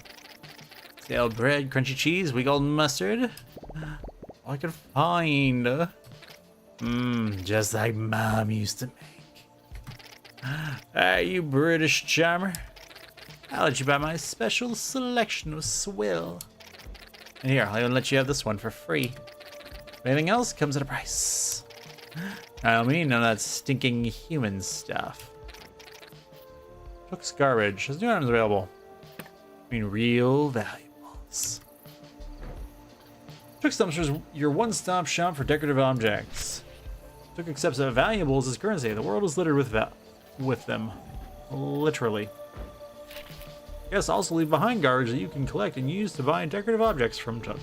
Stale bread, crunchy cheese, weak old mustard. All I could find. Just like Mom used to make. Hey, you British charmer. I'll let you buy my special selection of swill. And here, I'll even let you have this one for free. Anything else comes at a price. I don't mean none of that stinking human stuff. Took's garbage. There's new items available. I mean real valuables. Took's Dumpster is your one-stop shop for decorative objects. Took accepts that valuables as currency. The world is littered with them. Literally. Yes, also leave behind garbage that you can collect and use to buy decorative objects from Took.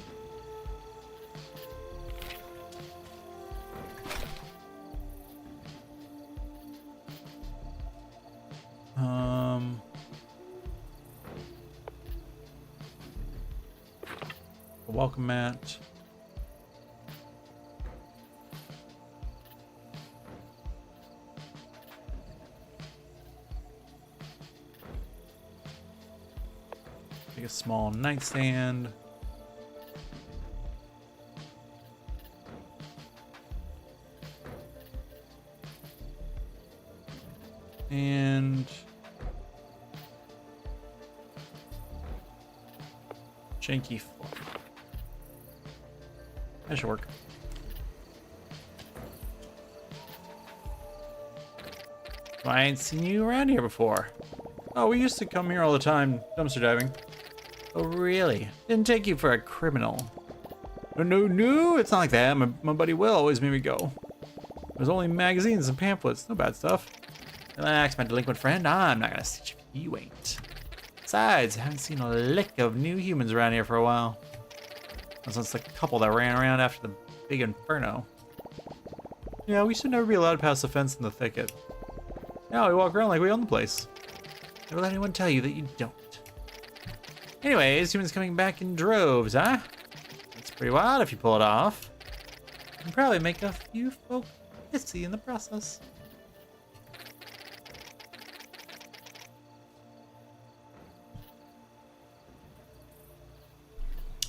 A welcome mat. Take a small nightstand. And janky floor. That should work. I ain't seen you around here before. Oh, we used to come here all the time, dumpster diving. Oh, really? Didn't take you for a criminal. No, it's not like that. My buddy Will always made me go. There's only magazines and pamphlets, no bad stuff. Relax, my delinquent friend. I'm not gonna stitch if you ain't. Besides, I haven't seen a lick of new humans around here for a while. Since the couple that ran around after the big inferno. Yeah, we should never be allowed past the fence in the thicket. Now we walk around like we own the place. Never let anyone tell you that you don't. Anyways, humans coming back in droves, huh? That's pretty wild if you pull it off. And probably make a few folk pissy in the process.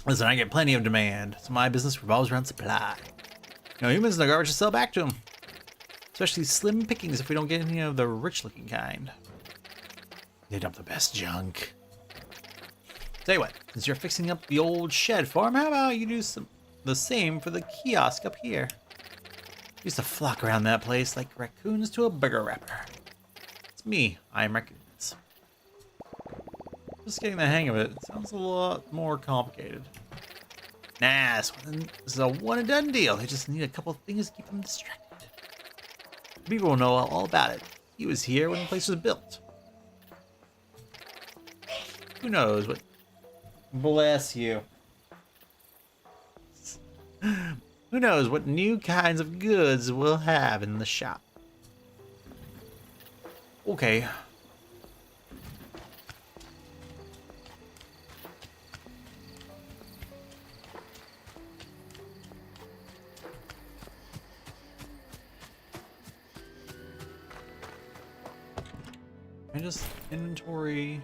Listen, I get plenty of demand, so my business revolves around supply. You know, humans in the garbage to sell back to them. Especially slim pickings if we don't get any of the rich-looking kind. They dump the best junk. Tell you what, since you're fixing up the old shed farm, how about you do the same for the kiosk up here? Used to flock around that place like raccoons to a burger wrapper. It's me, I'm Raccoons. Just getting the hang of it. Sounds a lot more complicated. Nah, this is a one and done deal. They just need a couple of things to keep them distracted. People will know all about it. He was here when the place was built. Who knows what... Bless you. Who knows what new kinds of goods we'll have in the shop. Okay. I just inventory.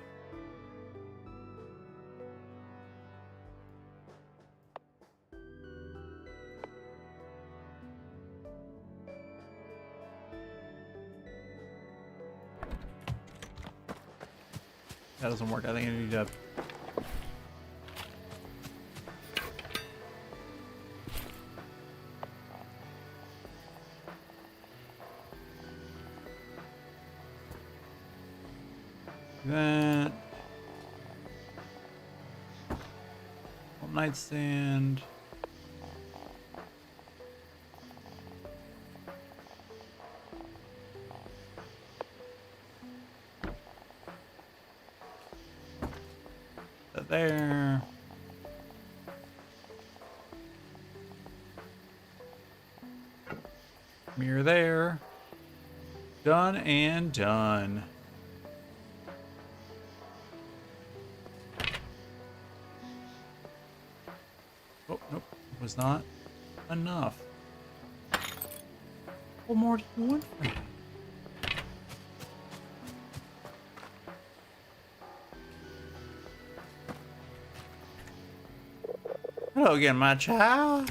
That doesn't work. I think I need to. That nightstand. there. Mirror there. Done and done. Oh, nope. Was not enough. What more do you want from me? Hello again, my child.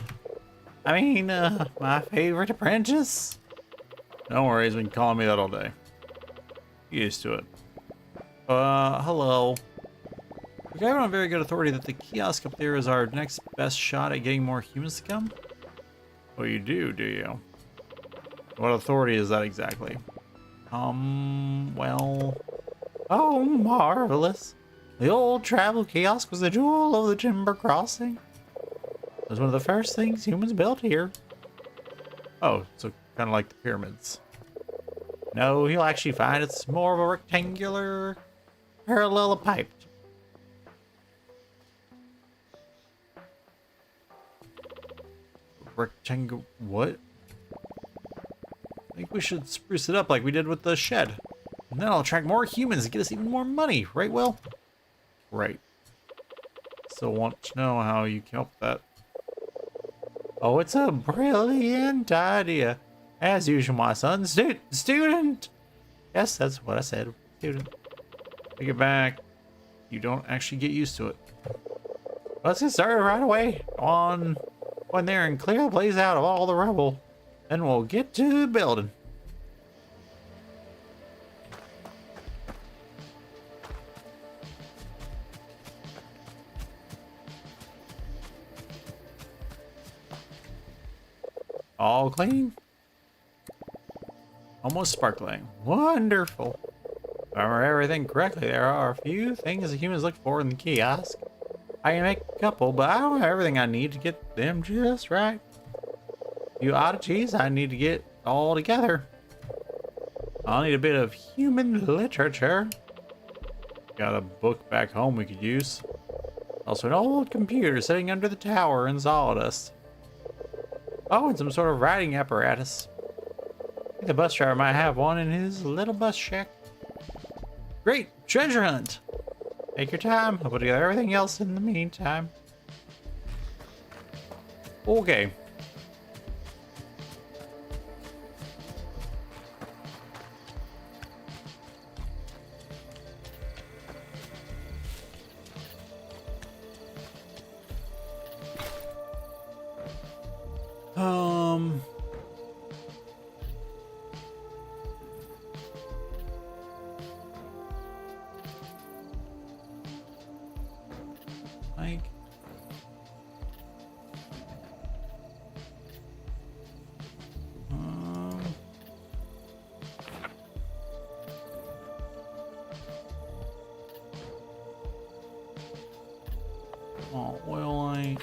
My favorite apprentice. No worries, been calling me that all day. Used to it. Hello. We have it on very good authority that the kiosk up there is our next best shot at getting more humans to come. Oh, you do you? What authority is that exactly? Well... Oh, marvelous. The old travel kiosk was the jewel of the Timber Crossing. It was one of the first things humans built here. Oh, so kind of like the pyramids. No, you'll actually find it's more of a rectangular parallelepiped. Rectangle... What? I think we should spruce it up like we did with the shed. And then I'll attract more humans and get us even more money, right, Will? Right. So want to know how you came up with that. Oh, it's a brilliant idea. As usual, my son. Student! Yes, that's what I said. Student. Take it back. You don't actually get used to it. Let's get started right away. Go in there and clear the place out of all the rubble. Then we'll get to the building. All clean. Almost sparkling. Wonderful. If I remember everything correctly, there are a few things the humans look for in the kiosk. I can make a couple, but I don't have everything I need to get them just right. A few oddities I need to get all together. I'll need a bit of human literature. Got a book back home we could use. Also an old computer sitting under the tower in sawdust. Oh, and some sort of writing apparatus. I think the bus driver might have one in his little bus shack. Great! Treasure hunt! Take your time. I'll put together everything else in the meantime. Okay. Like... oil light.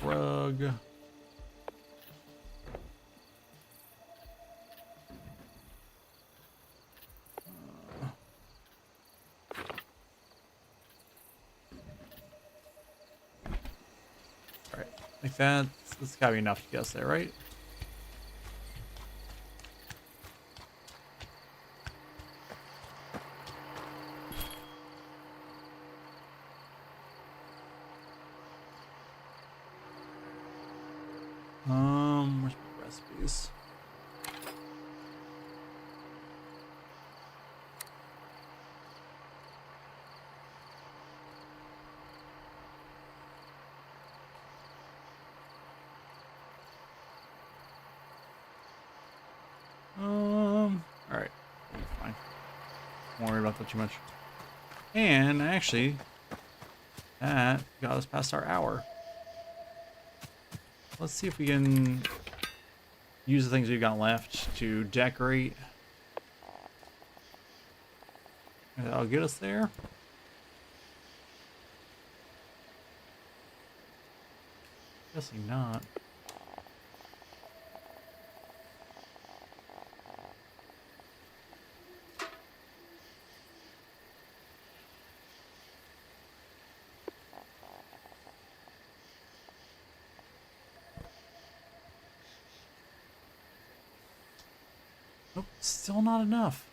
Rug. Alright, like that's gotta be enough to get us there, right? Where's my recipes? Alright. Fine. Don't worry about that too much. And actually, that got us past our hour. Let's see if we can use the things we've got left to decorate. That'll get us there. Guessing not. Nope, still not enough.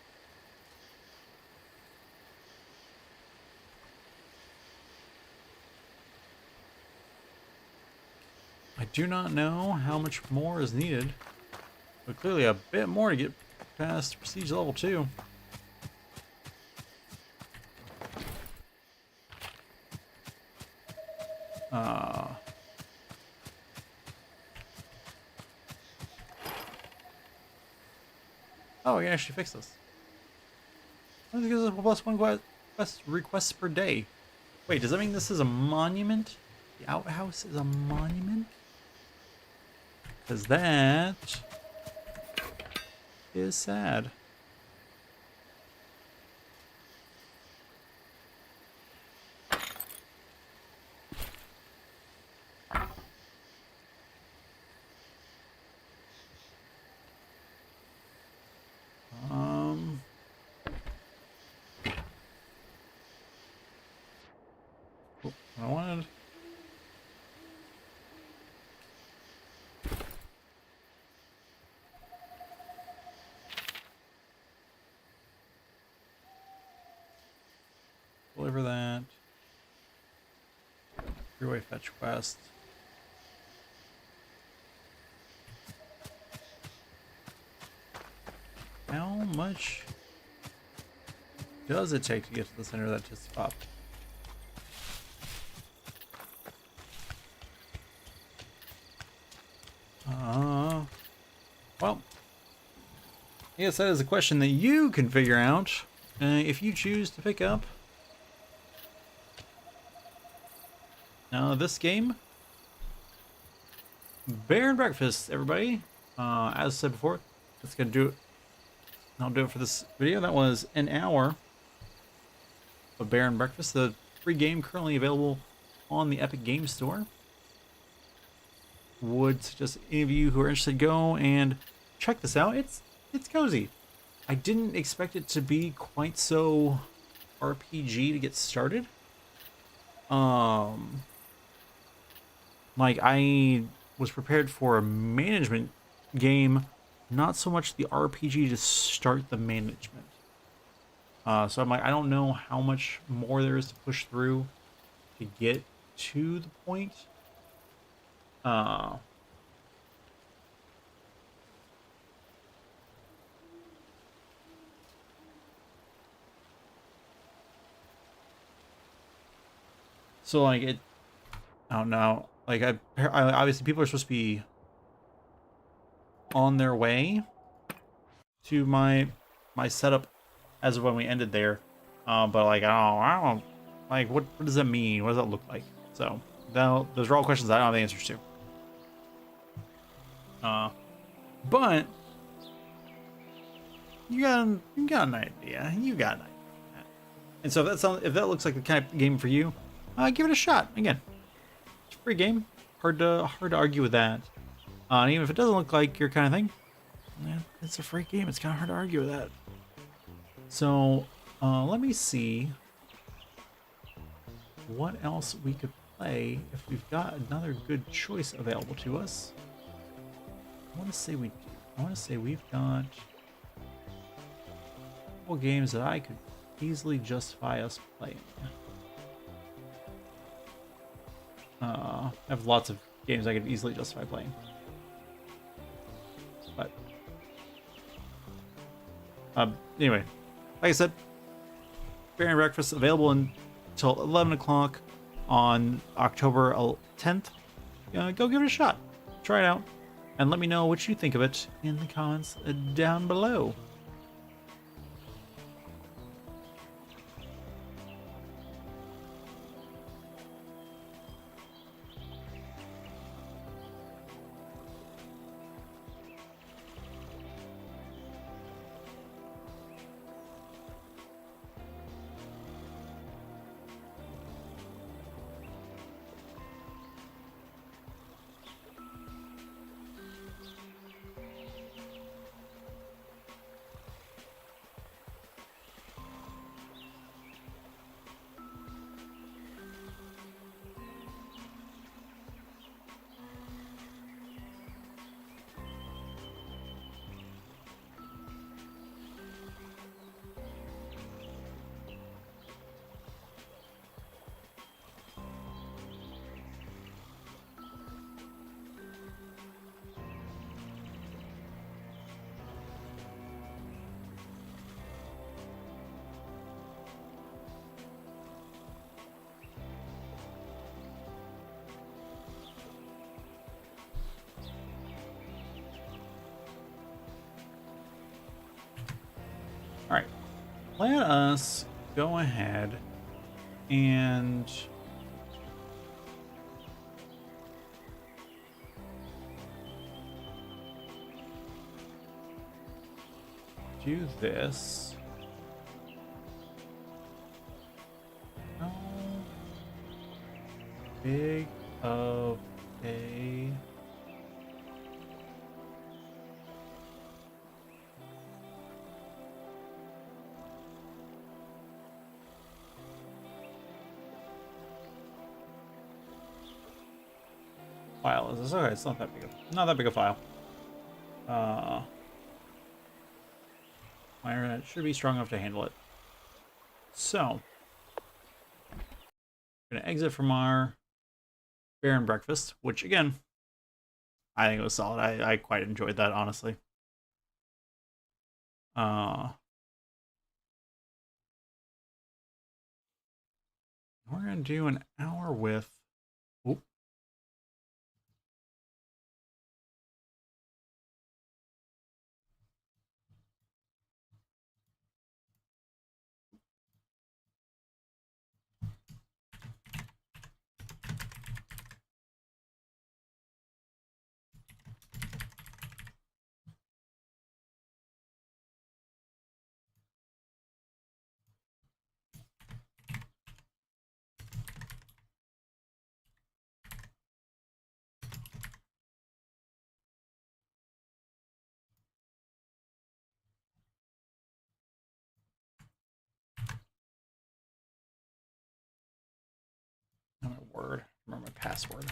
I do not know how much more is needed, but clearly a bit more to get past Prestige level 2. Oh, we can actually fix this. I think this is +1 quest requests per day. Wait, does that mean this is a monument? The outhouse is a monument? Because that is sad. Oh, I wanted. Deliver that. Freeway fetch quest. How much does it take to get to the center of that just spot? Well, yes, that is a question that you can figure out if you choose to pick up. Now, this game, Bear and Breakfast, everybody. As said before, that's gonna do it. I'll do it for this video. That was an hour of Bear and Breakfast, the free game currently available on the Epic Game Store. Would suggest any of you who are interested go and check this out. It's cozy. I didn't expect it to be quite so RPG to get started. Like I was prepared for a management game, not so much the RPG to start the management. So I'm like, I don't know how much more there is to push through to get to the point. So like it, I don't know. Like I obviously people are supposed to be on their way to my setup as of when we ended there. But like I don't like what does that mean? What does that look like? So those are all questions I don't have the answers to. But you got an idea. You got an idea. And so if that looks like the kind of game for you, give it a shot. Again, it's a free game. Hard to argue with that. And even if it doesn't look like your kind of thing, it's a free game. It's kind of hard to argue with that. So let me see what else we could play if we've got another good choice available to us. I want to say we do. I want to say we've got a couple games that I could easily justify us playing. I have lots of games I could easily justify playing. But anyway, like I said, Bear and Breakfast available until 11 o'clock on October 10th. Go give it a shot. Try it out. And let me know what you think of it in the comments down below. let us go ahead and do this. How big of a file is this? Okay, it's not that big. Not that big a file. My internet should be strong enough to handle it. So, I'm gonna exit from our Bear and Breakfast, which again, I think it was solid. I quite enjoyed that, honestly. We're gonna do an hour with. Oop. My word. Remember my password.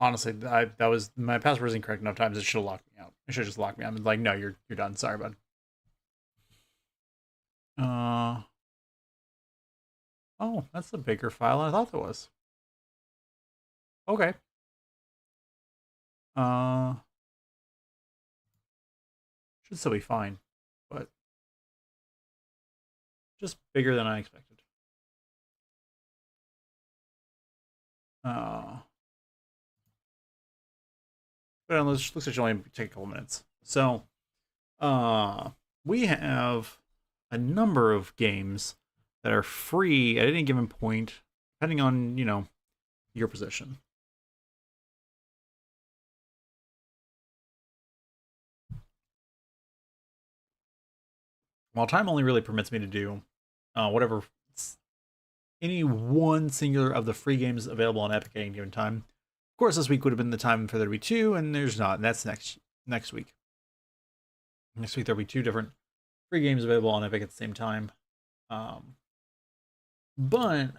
Honestly, that was my password was incorrect enough times. It should have locked me out. It should have just locked me out. I'm like, no, you're done. Sorry, bud. Oh, that's the bigger file I thought that was. Okay. Should still be fine, but just bigger than I expected. But it looks like it should only take a couple minutes. So, we have a number of games that are free at any given point, depending on, your position. While time only really permits me to do whatever any one singular of the free games available on Epic at any given time. Of course, this week would have been the time for there to be two, and there's not, and that's next week. Next week there'll be two different free games available on Epic at the same time. But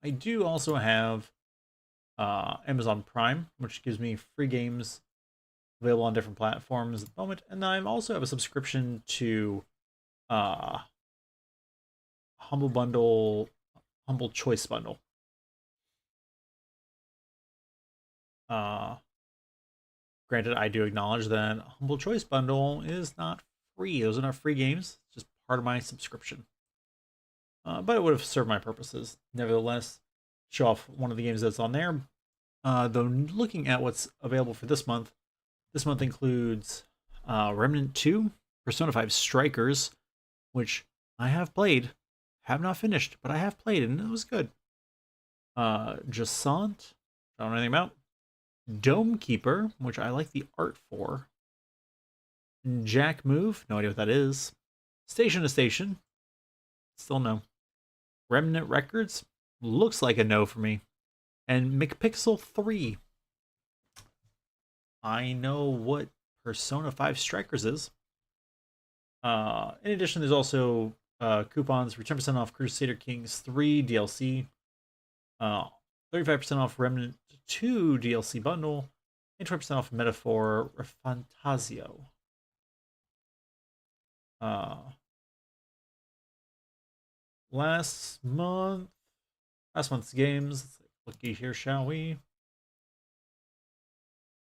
I do also have Amazon Prime, which gives me free games available on different platforms at the moment, and I also have a subscription to Humble Choice Bundle. Granted, I do acknowledge that Humble Choice Bundle is not free. Those are not free games. It's just part of my subscription. But it would have served my purposes. Nevertheless, show off one of the games that's on there. Though looking at what's available for this month includes Remnant 2, Persona 5 Strikers, which I have played. Have not finished, but I have played, and it was good. Jacint, don't know anything about. Dome Keeper, which I like the art for. Jack Move, no idea what that is. Station to Station, still no. Remnant Records, looks like a no for me. And McPixel 3. I know what Persona 5 Strikers is. In addition, there's also coupons for 10% off Crusader Kings 3 DLC, 35% off Remnant 2 DLC bundle, and 20% off Metaphor Fantasio. Last month's games. Let's looky here, shall we?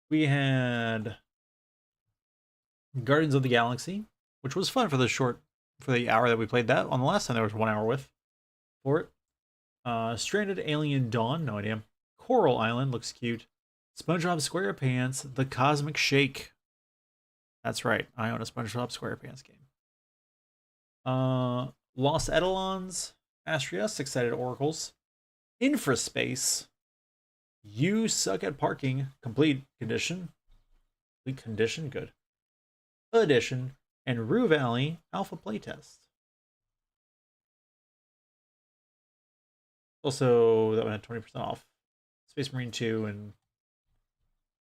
We had Guardians of the Galaxy, which was fun for the hour that we played that. On the last time there was 1 hour with for it. Stranded Alien Dawn, no idea. Coral Island looks cute. SpongeBob SquarePants, The Cosmic Shake. That's right, I own a SpongeBob SquarePants game. Lost Eidolons, Astria, Six-Sided Oracles, Infraspace, You Suck at Parking, Complete Condition. Complete Condition, good. Edition, and Rue Valley Alpha Playtest. Also, that one had 20% off Space Marine 2 and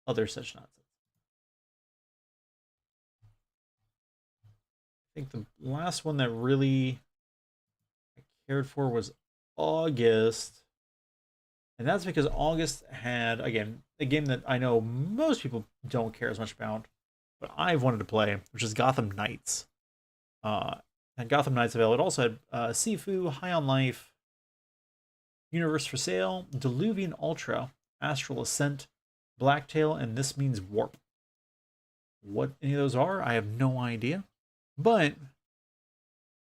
other such nonsense. I think the last one that really I cared for was August. And that's because August had, again, a game that I know most people don't care as much about, but I've wanted to play, which is Gotham Knights. And Gotham Knights available. It also had Sifu, High on Life, Universe for Sale, Diluvian Ultra, Astral Ascent, Blacktail, and This Means Warp. What any of those are, I have no idea. But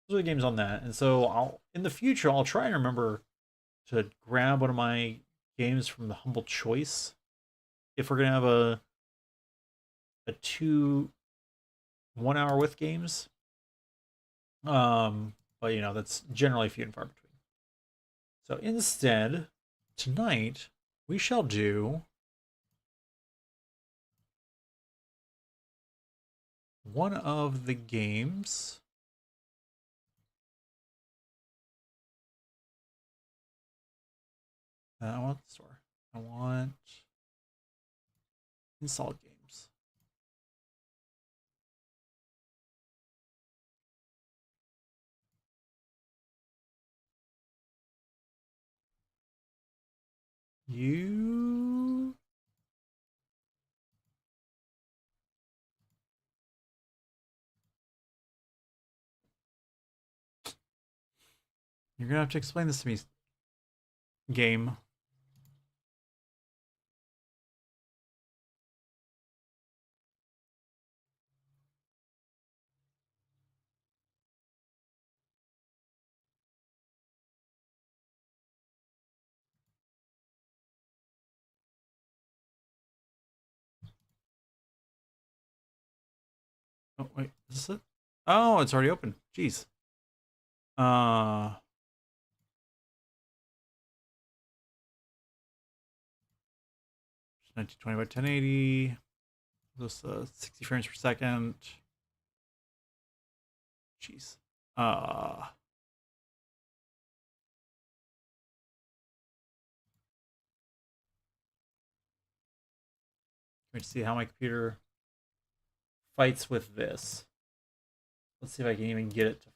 those are the games on that. And so in the future, I'll try and remember to grab one of my games from the Humble Choice. If we're going to have a 1 hour with games. But you know, that's generally few and far between. So instead, tonight, we shall do one of the games. I want the store. I want installed games. You're gonna have to explain this to me, game. Oh wait, is this it? Oh, it's already open. Jeez. 1920 by 1080. This 60 frames per second. Jeez. Let me see how my computer fights with this. Let's see if I can even get it to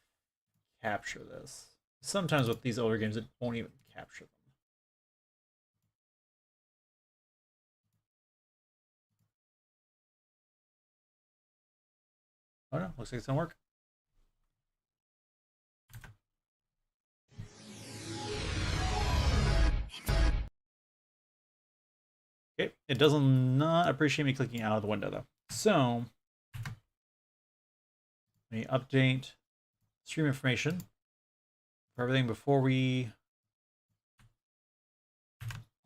capture this. Sometimes with these older games, it won't even capture them. Oh no, looks like it's gonna work. Okay, it does not appreciate me clicking out of the window though. So, let me update stream information for everything before we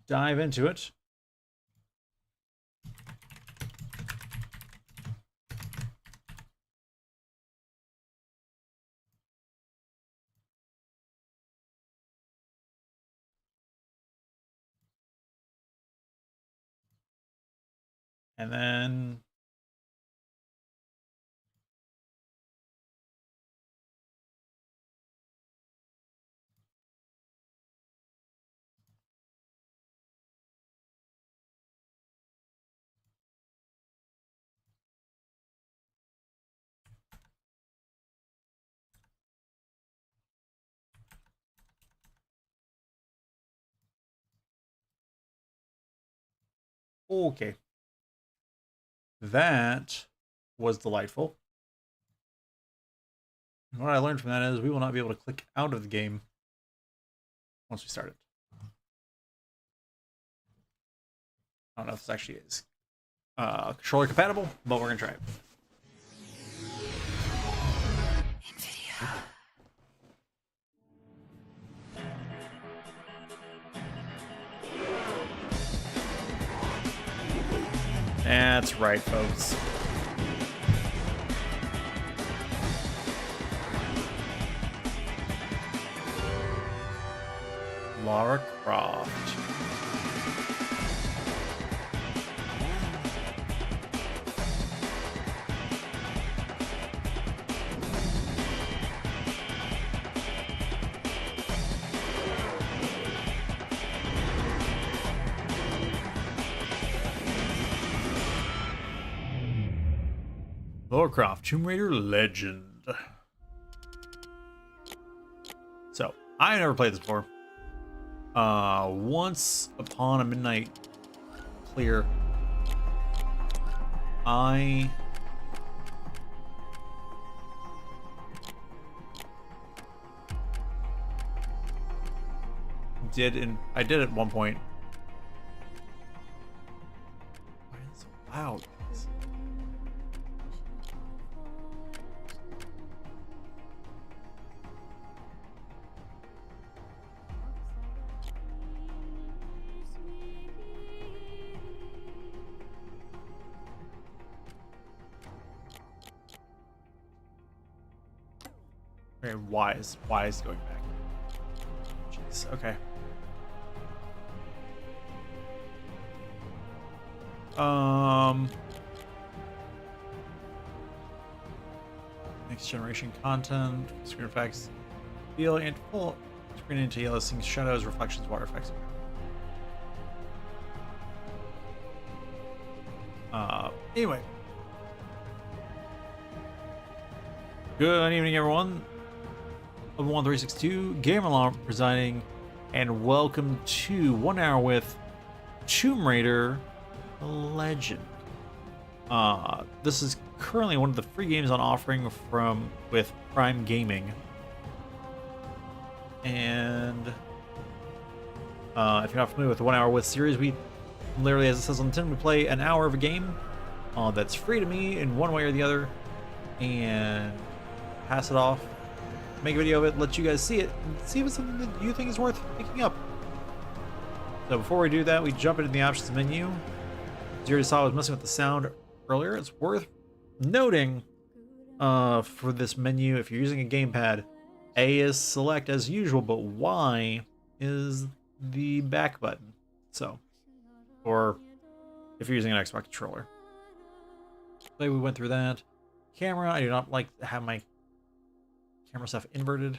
dive into it. And then Okay. That was delightful. And what I learned from that is we will not be able to click out of the game once we start it. I don't know if this actually is controller compatible, but we're going to try it. That's right, folks. Lara Croft. Lara Croft, Tomb Raider Legend. So, I never played this before. Once upon a midnight clear, I did at one point. Why is it so loud? Very wise going back. Jeez, okay. Next generation content, screen effects, feel and full screen into yellow things, shadows, reflections, water effects. Anyway. Good evening, everyone. Obi-Wan 362, Gamerlaw presiding, and welcome to 1 hour with Tomb Raider Legend. This is currently one of the free games on offering with Prime Gaming. And if you're not familiar with the 1 hour with series, we literally, as it says on the tin, we play an hour of a game that's free to me in one way or the other, and pass it off, make a video of it, let you guys see it, and see if it's something that you think is worth picking up. So before we do that, we jump into the options menu. As you already saw, I was messing with the sound earlier. It's worth noting for this menu, if you're using a gamepad, A is select as usual, but Y is the back button. So, or if you're using an Xbox controller. So we went through that. Camera, I do not like to have my camera stuff inverted.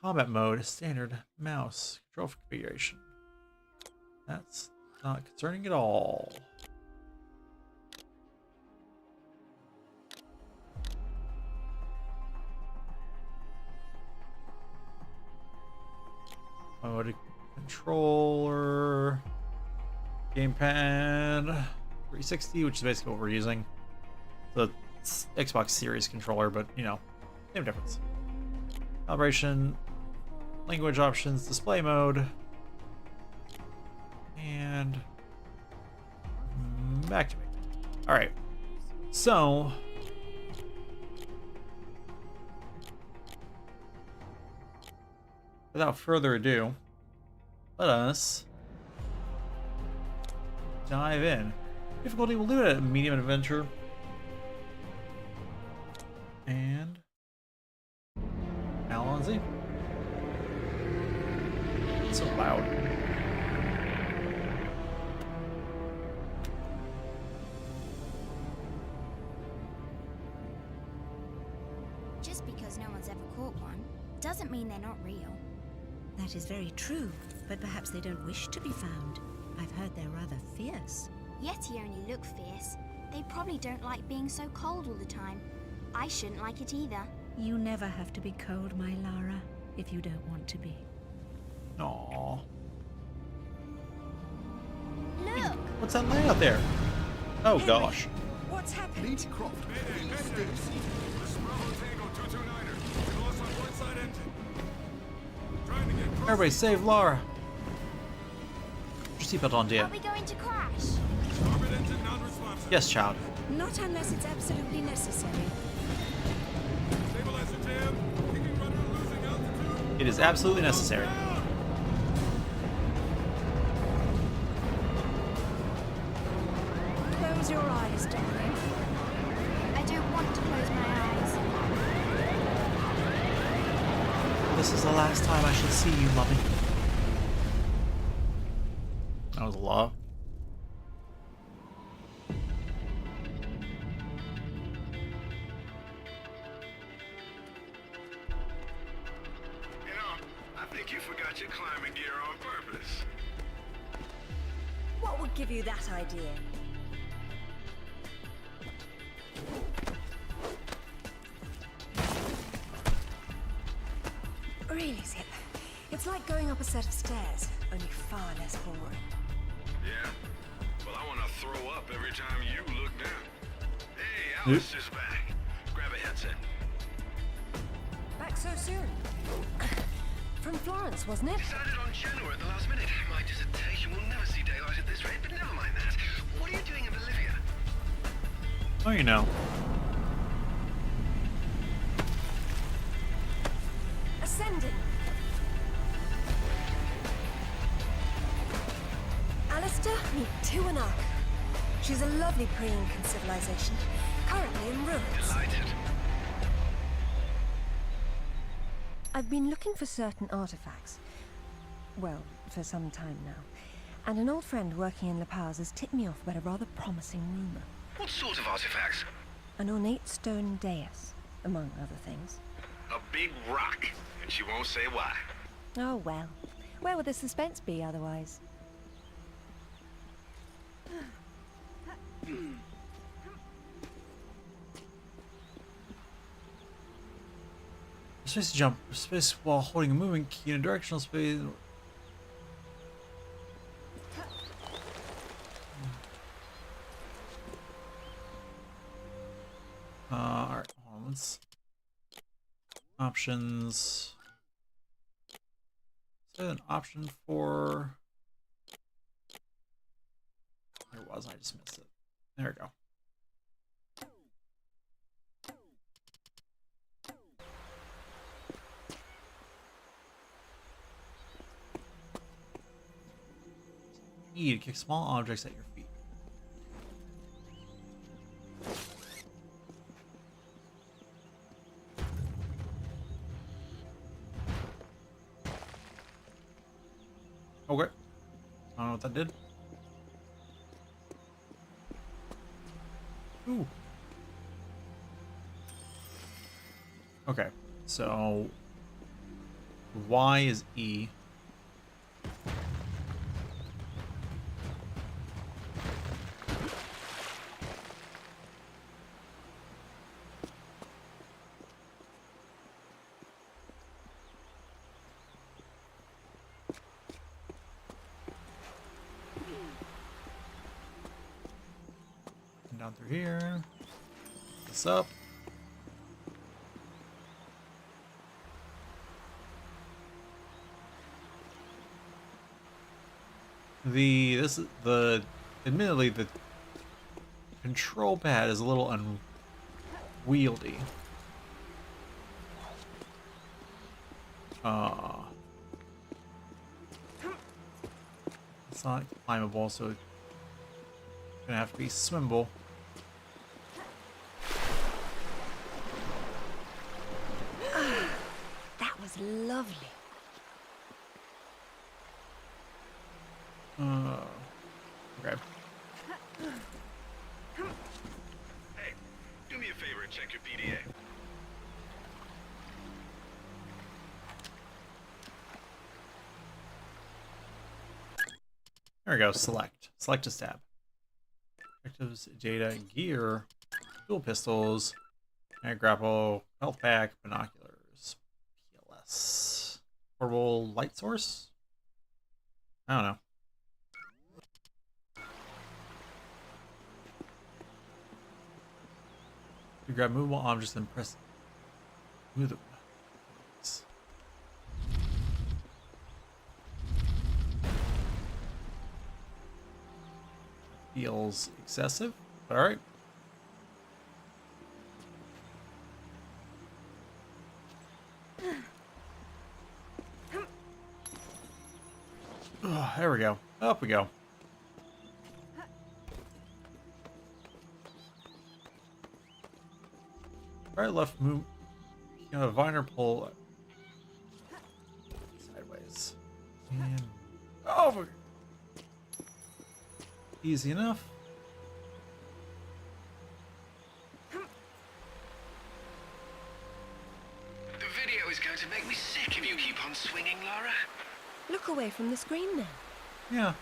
Combat mode, standard mouse, control configuration. That's not concerning at all. Mode controller, gamepad, 360, which is basically what we're using. The Xbox Series controller, but you know, same difference. Calibration, language options, display mode, and back to me. All right, so without further ado, let us dive in. Difficulty, we'll do it at medium adventure. And Alonzi. It's so loud. Just because no one's ever caught one doesn't mean they're not real. That is very true, but perhaps they don't wish to be found. I've heard they're rather fierce. Yeti only look fierce. They probably don't like being so cold all the time. I shouldn't like it either. You never have to be cold, my Lara, if you don't want to be. Aww. Look, What's that laying out there? Oh Henry, gosh. What's happened? Leeds Croft, please stay seated. Everybody save Laura. Put your seatbelt on, dear. Are we going to crash? Yes, child. Not unless it's absolutely necessary. It is absolutely necessary. Close your eyes, darling. I don't want to close my eyes. This is the last time I shall see you, Mummy. That was a lot. You know, I think you forgot your climbing gear on purpose. What would give you that idea? Really, Zip. It's like going up a set of stairs, only far less boring. Yeah? Well, I want to throw up every time you look down. Hey, Alice is back. Grab a headset. Back so soon? From Florence, wasn't it? Decided on Genoa at the last minute. My dissertation will never see daylight at this rate, but never mind that. What are you doing in Bolivia? Oh, you know. Ascending. Alistair, meet Tuanak. She's a lovely pre-Incan civilization, currently in ruins. Delighted. I've been looking for certain artifacts. Well, for some time now. And an old friend working in La Paz has tipped me off about a rather promising rumor. What sort of artifacts? An ornate stone dais, among other things. A big rock, and she won't say why. Oh well. Where would the suspense be otherwise? Space to jump. Space while holding a movement key in a directional space. Alright, hold on, let's... Options. Is there an option for... There was, I just missed it. There we go. E to kick small objects at your feet. Okay. I don't know what that did. Ooh. Okay, so Y is E. Down through here. This up. Admittedly the control pad is a little unwieldy. It's not climbable, so it's gonna have to be swimmable. That was lovely. Okay. Hey, do me a favor and check your PDA. There we go. Select. Select a tab. Objectives, data, gear, dual pistols, mag grapple, health pack, binoculars, PLS, portable light source. I don't know. You grab movable objects and press move them. Feels excessive. All right. Oh, there we go. Up we go. Right, left, move. You know, Viner pull sideways. And over. Easy enough. The video is going to make me sick if you keep on swinging, Laura. Look away from the screen then. Yeah.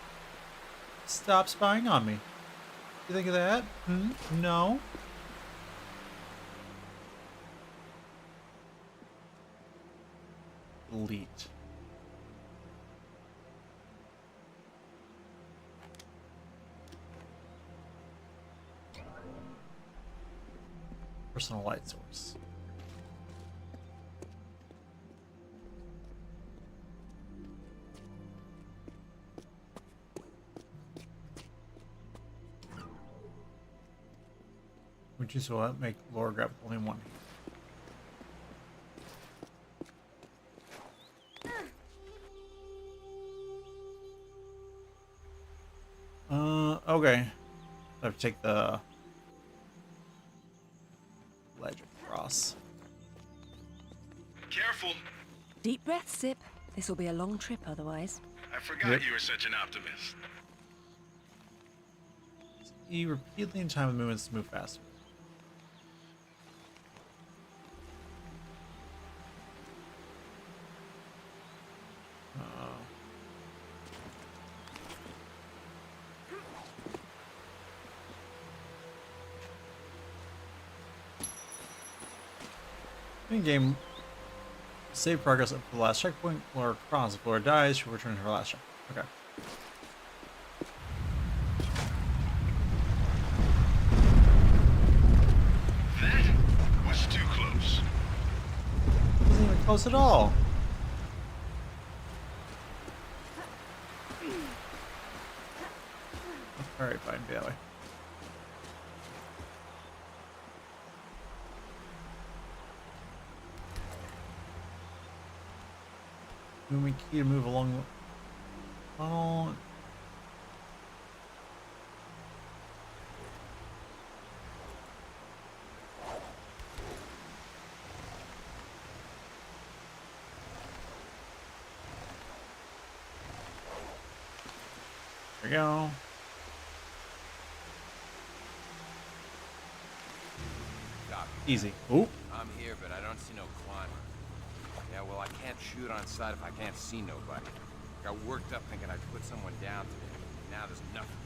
Stop spying on me. You think of that? Hmm? No. Delete. Personal light source. Which is what make Laura grab only one. Okay. I have to take the ledge across. Careful. Deep breath, Sip. This will be a long trip otherwise. I forgot you were such an optimist. E repeatedly in time with movements to move faster. In game, save progress up to the last checkpoint. Laura crosses. If Laura dies, she'll return to her last checkpoint. Okay. That was too close. Wasn't even close at all. Alright, fine, be that way. Moving key to move along the tunnel. There we go. Copy. Easy. Ooh. I'm here, but I don't see no climber. Yeah, well, I can't shoot on sight if I can't see nobody. Got worked up thinking I'd put someone down today. Now there's nothing.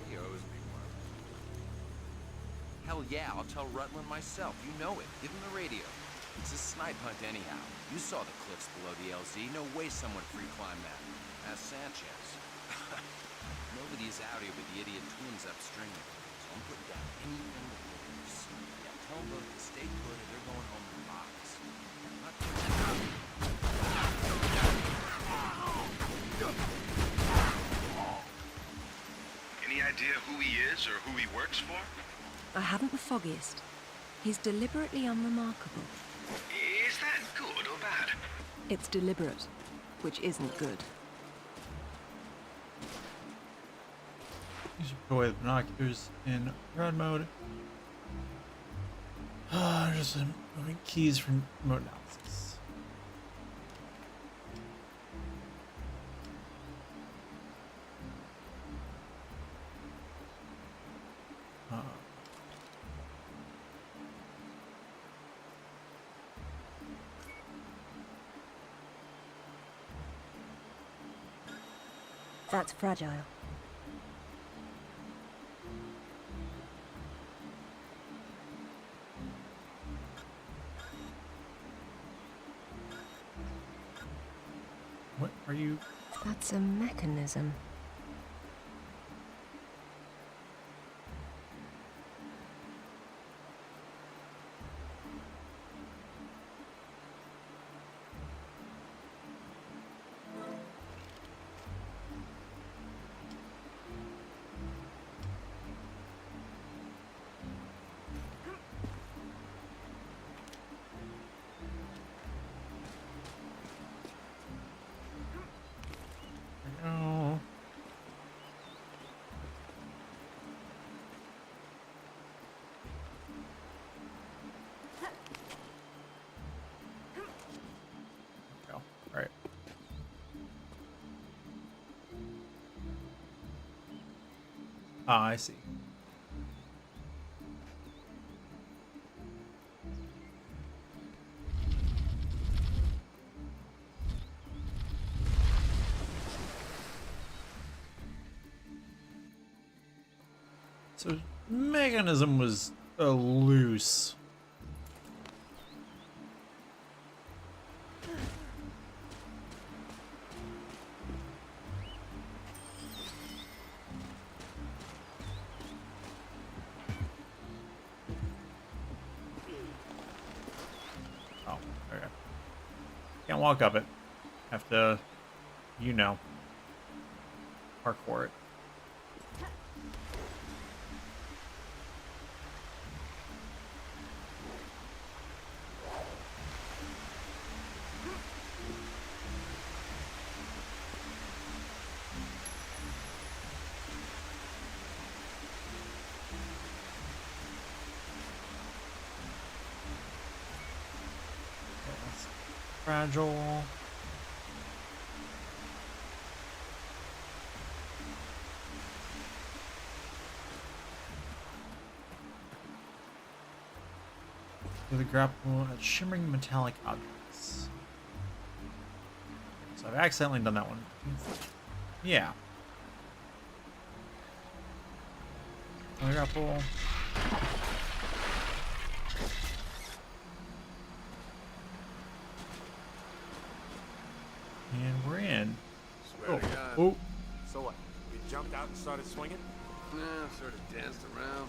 He owes me one. Hell yeah, I'll tell Rutland myself. You know it. Give him the radio. It's a snipe hunt anyhow. You saw the cliffs below the LZ. No way someone free climbed that. Ask Sanchez. Nobody's out here but the idiot twins upstream. So I'm putting down anything that moves. Yeah, tell them both to stay put or they're going home in the box. Any idea who he is or who he works for? I haven't the foggiest. He's deliberately unremarkable. Is that good or bad? It's deliberate, which isn't good. You should put away the binoculars in run mode. Just moving keys from remote analysis. That's fragile. What are you? That's a mechanism. Ah, I see. So mechanism was loose. Oh, okay. Can't walk up it. Have to, you know, parkour it. Fragile. With a grapple at shimmering metallic objects. So I've accidentally done that one. Yeah. Grapple. And we're in. Swear to God. Oh. So what? You jumped out and started swinging? Nah, sort of danced around,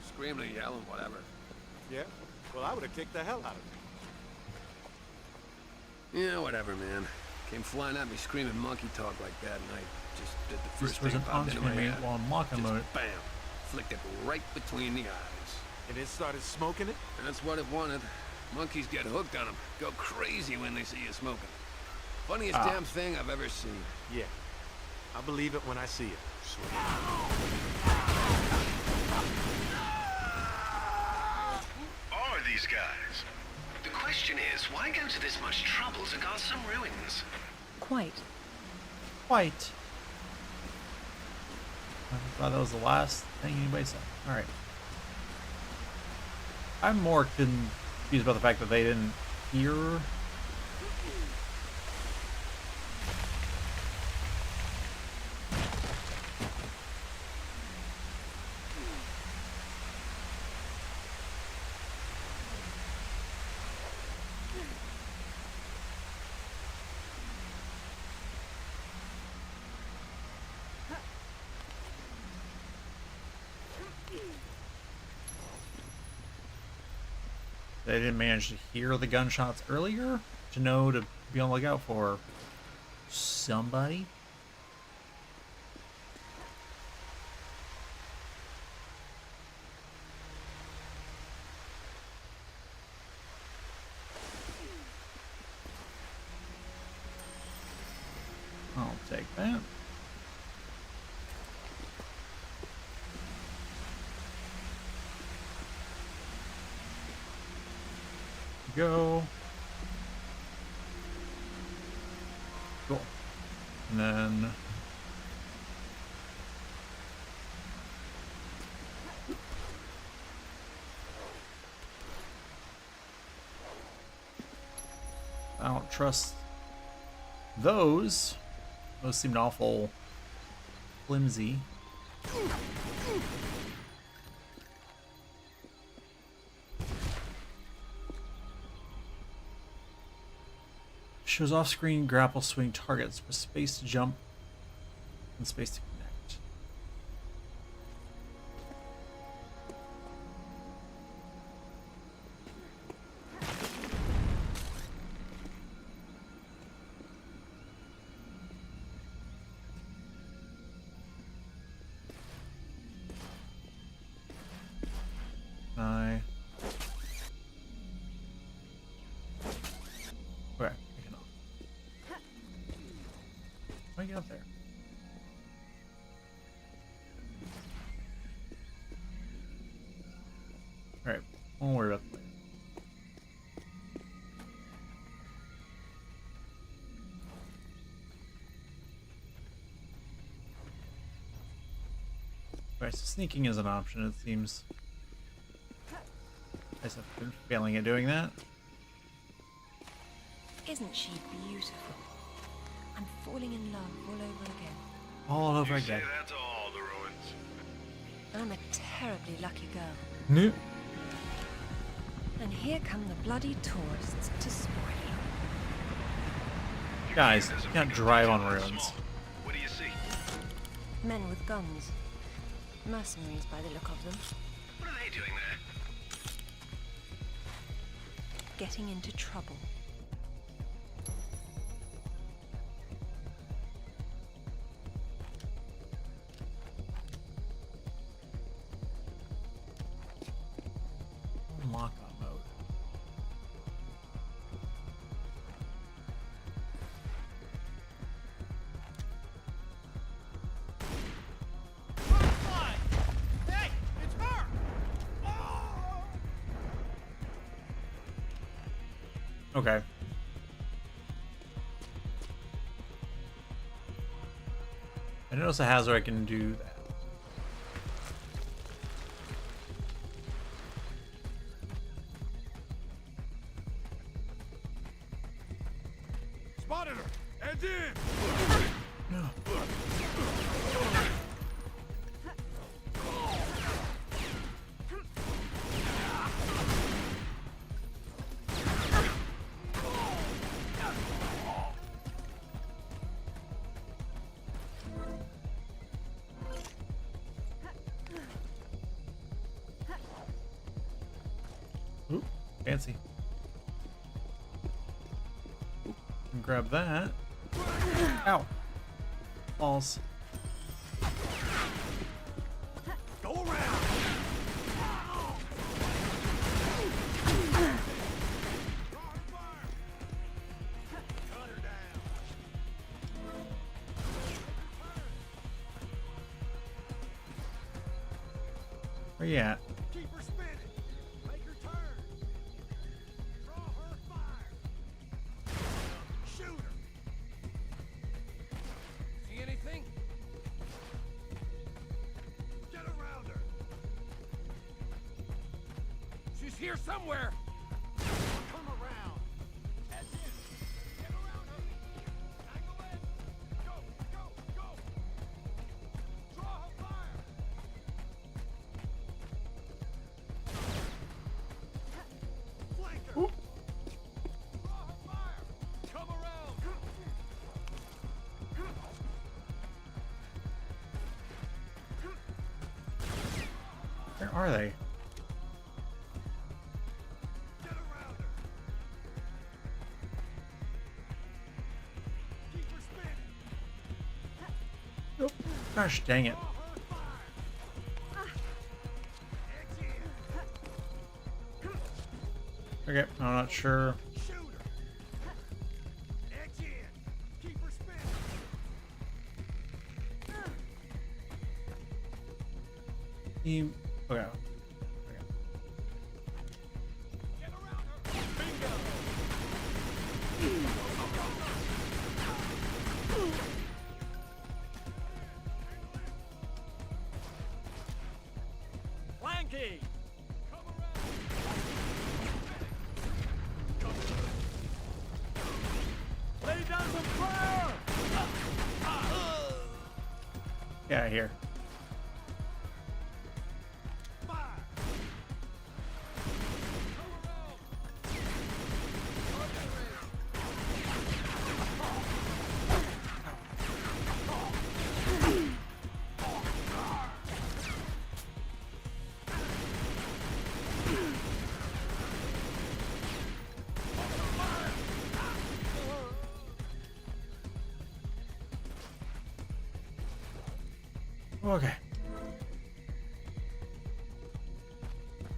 screaming and yelling, whatever. Yeah? Well, I would have kicked the hell out of you. Yeah, whatever, man. Came flying at me screaming monkey talk like that, and I just did the This first was thing an popped into my on-screen head. while unlocking Just mode. bam! Flicked it right between the eyes. And it started smoking it? That's what it wanted. Monkeys get hooked on them. Go crazy when they see you smoking. Funniest damn thing I've ever seen. Yeah. I believe it when I see it. Are these guys? The question is, why go to this much trouble to guard some ruins? Quite. Quite. I thought that was the last thing anybody said. Alright. I'm more confused about the fact that they didn't hear. They didn't manage to hear the gunshots earlier to know to be on the lookout for somebody. I'll take that. Go. Cool. And then I don't trust those. Those seemed awful flimsy. Shows off-screen grapple swing targets with space to jump and space to connect. Okay, take it off. How do I get up there? Alright, won't worry about that later. Okay, so sneaking is an option, it seems. I guess I've been failing at doing that. Isn't she beautiful? I'm falling in love all over again. All over You say again. that's all the ruins. I'm a terribly lucky girl. Nope. And here come the bloody tourists to spoil it. Guys, you Doesn't can't make a drive on detail that ruins. small. What do you see? Men with guns. Mercenaries by the look of them. What are they doing there? Getting into trouble. Lockout mode. Hey, it's her! Okay. I notice it has where I can do that. Spotted her! Heads in! Ooh, fancy. Can grab that. Ow. Balls. Go around! Cut her down! Where you at? Keep her spinning! Make her turn! Draw her fire! Shoot her! See anything? Get around her! She's here somewhere! Come around! Heads in! Get around her! Angle in! Go! Go! Go! Draw her fire! Flank her! Ooh. Draw her fire! Come around! Where are they? Get around her! Keep her spinning! Nope. Gosh dang it. Draw her fire! Heads in! Okay, I'm not sure. Shoot her! Heads in! Keep her spinning! Okay. Okay. Get around her! Bingo! Flanky! Come around! Lay down some fire! Yeah, here. Fire! Okay.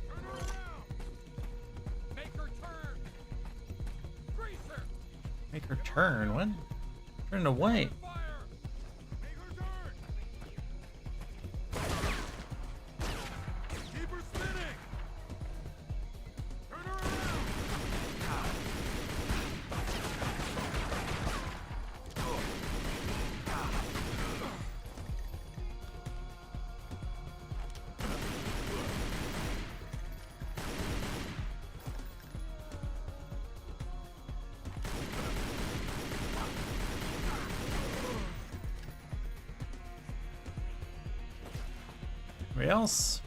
Turn her around! Make her turn! Grease her! Make her turn. What? Turn away. Fire! Make her turn! Keep her spinning! Turn her around! Anybody else?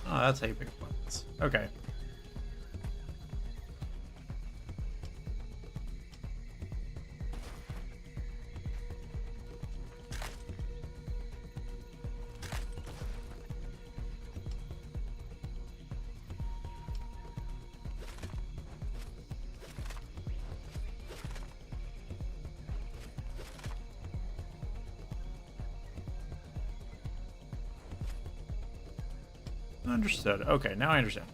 Oh, that's how you pick up weapons. Okay. Understood. Okay, now I understand.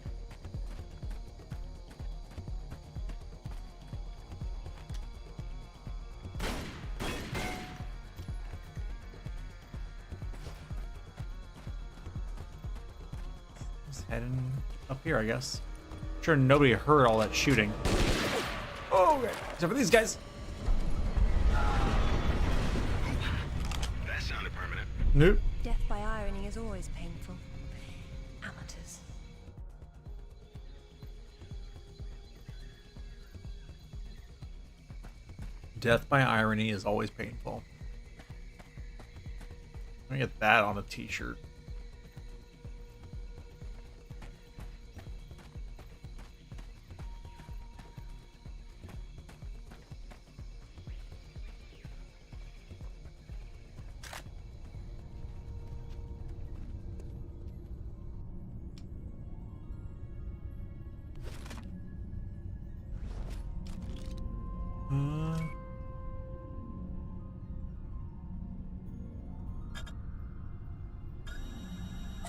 Just heading up here, I guess. Sure, nobody heard all that shooting. Oh, okay. Except for these guys. That sounded permanent. Nope. Death by irony is always painful. Amateurs. Death by irony is always painful. Let me get that on a t-shirt.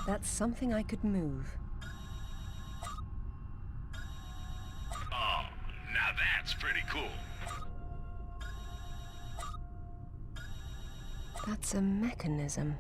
That's something I could move. Oh, now that's pretty cool. That's a mechanism.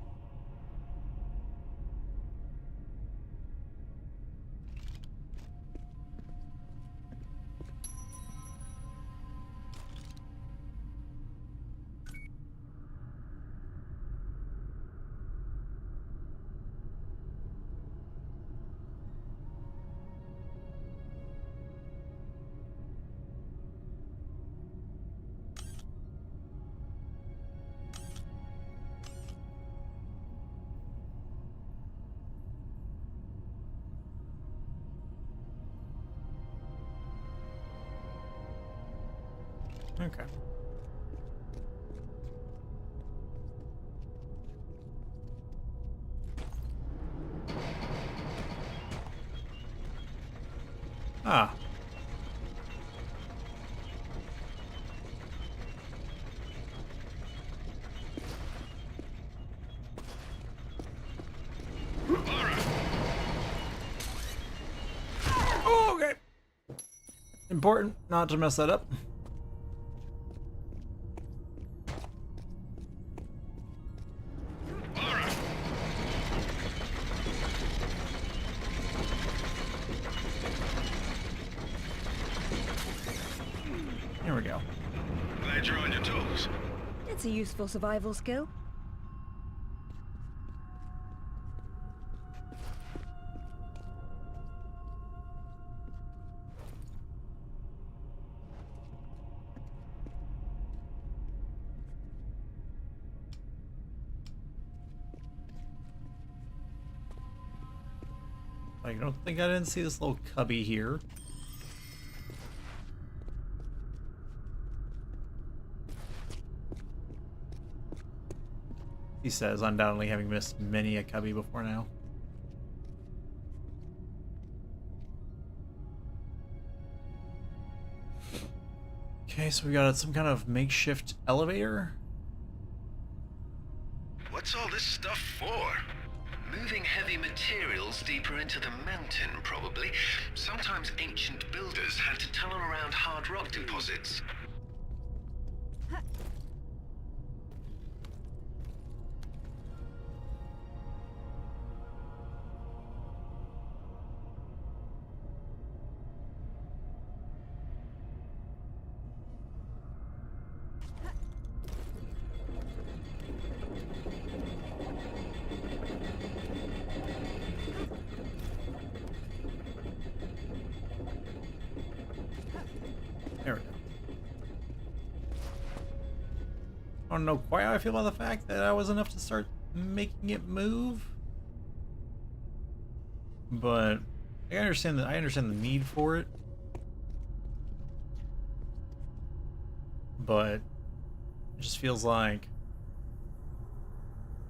Okay. Ah. Oh, okay. Important not to mess that up. Here we go. Glad you're on your toes. It's a useful survival skill. I don't think I didn't see this little cubby here. He says, undoubtedly having missed many a cubby before now. Okay, so we got some kind of makeshift elevator. What's all this stuff for? Moving heavy materials deeper into the mountain, probably. Sometimes ancient builders had to tunnel around hard rock deposits. There we go. don't know quite how I feel about the fact that I was enough to start making it move. But I understand the need for it. But it just feels like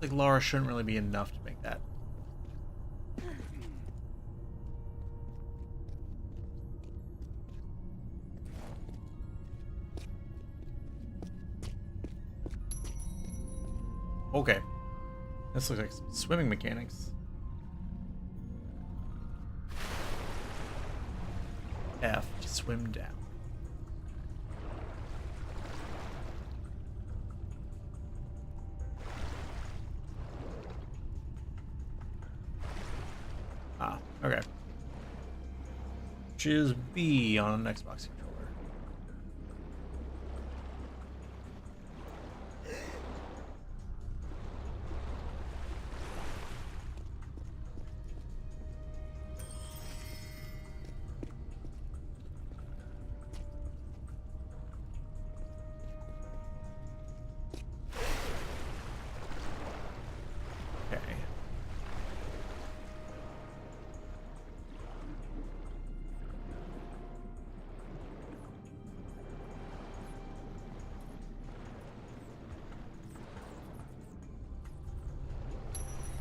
Lara shouldn't really be enough to make that. Okay. This looks like some swimming mechanics. F to swim down. Ah, okay. Which is B on an Xbox controller. Okay.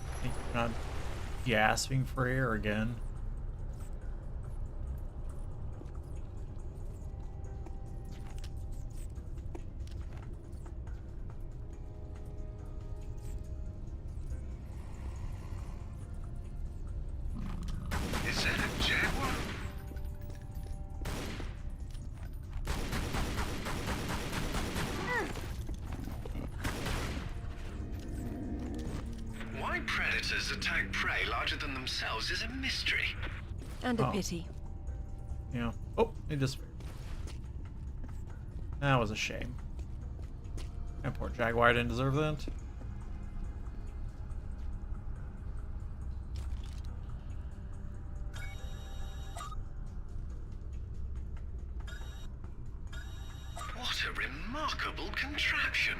I think you're not gasping for air again. Is that a jaguar? Why predators attack prey larger than themselves is a mystery. And a Oh. pity. Yeah. Oh, it disappeared. That was a shame. That poor Jaguar didn't deserve that. What a remarkable contraption.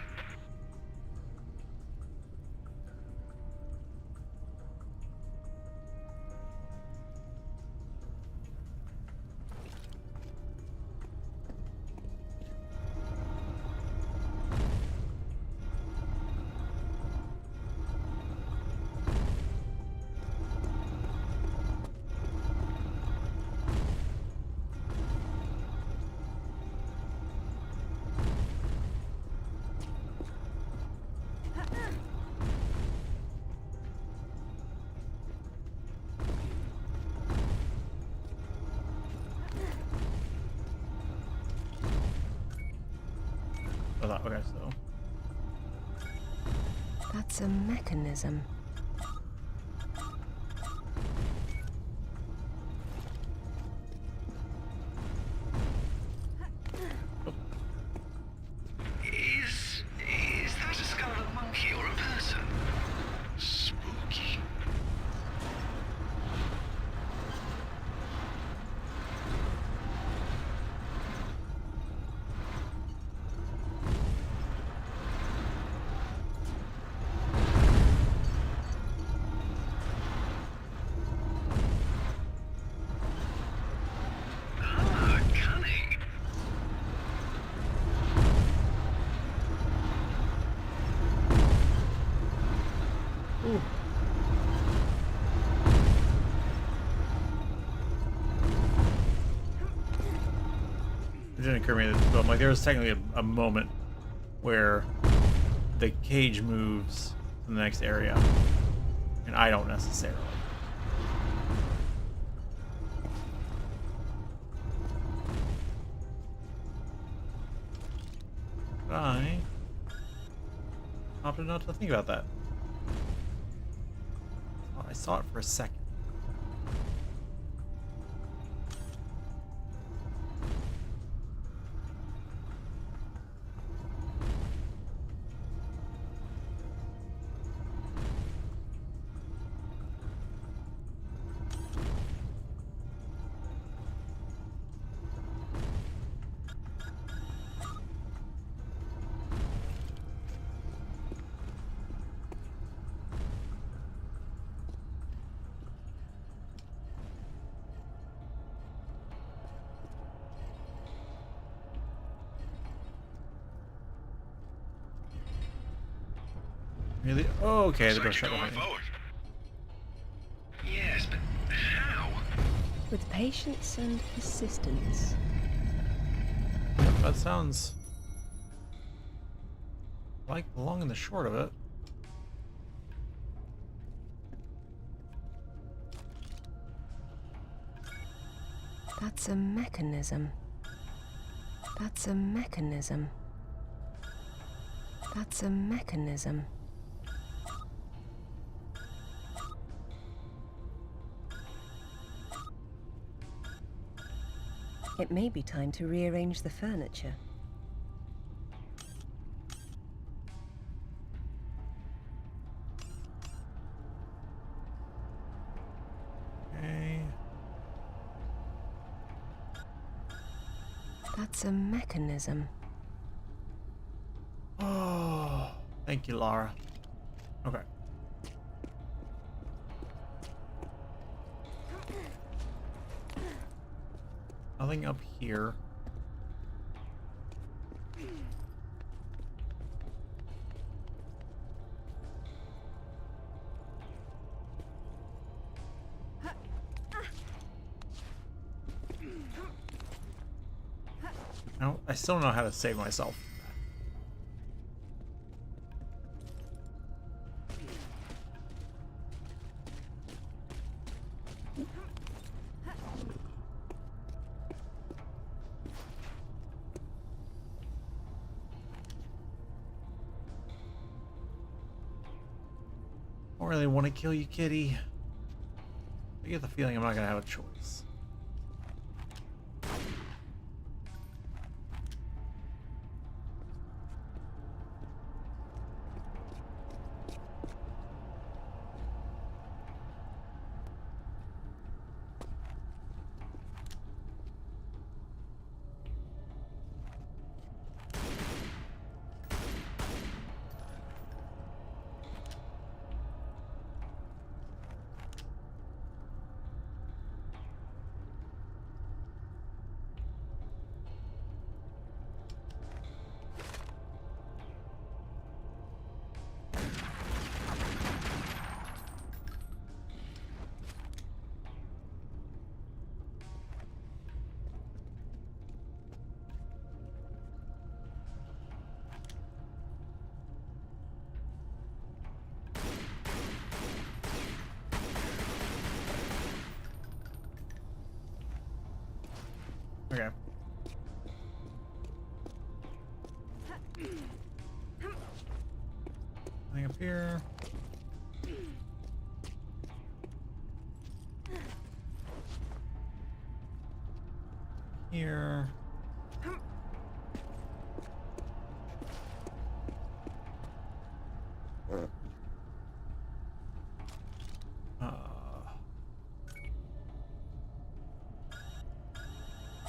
I thought, okay, so. That's a mechanism. Is that a skull of a monkey or a person? Spooky. Ah, cunning. It didn't occur to me that, but like, there was technically a moment where the cage moves to the next area, and I don't necessarily. But I opted not to think about that. Well, I saw it for a second. Really? Oh, okay, the Looks door like shut you're going behind me. forward. Yes, but how? With patience and persistence. Yep, that sounds like the long and the short of it. That's a mechanism. That's a mechanism. That's a mechanism. It may be time to rearrange the furniture. Okay. That's a mechanism. Oh, thank you, Lara. Okay. Nothing up here. No, I still don't know how to save myself. I don't really want to kill you, kitty. I get the feeling I'm not gonna have a choice. Okay. Nothing up here. Here.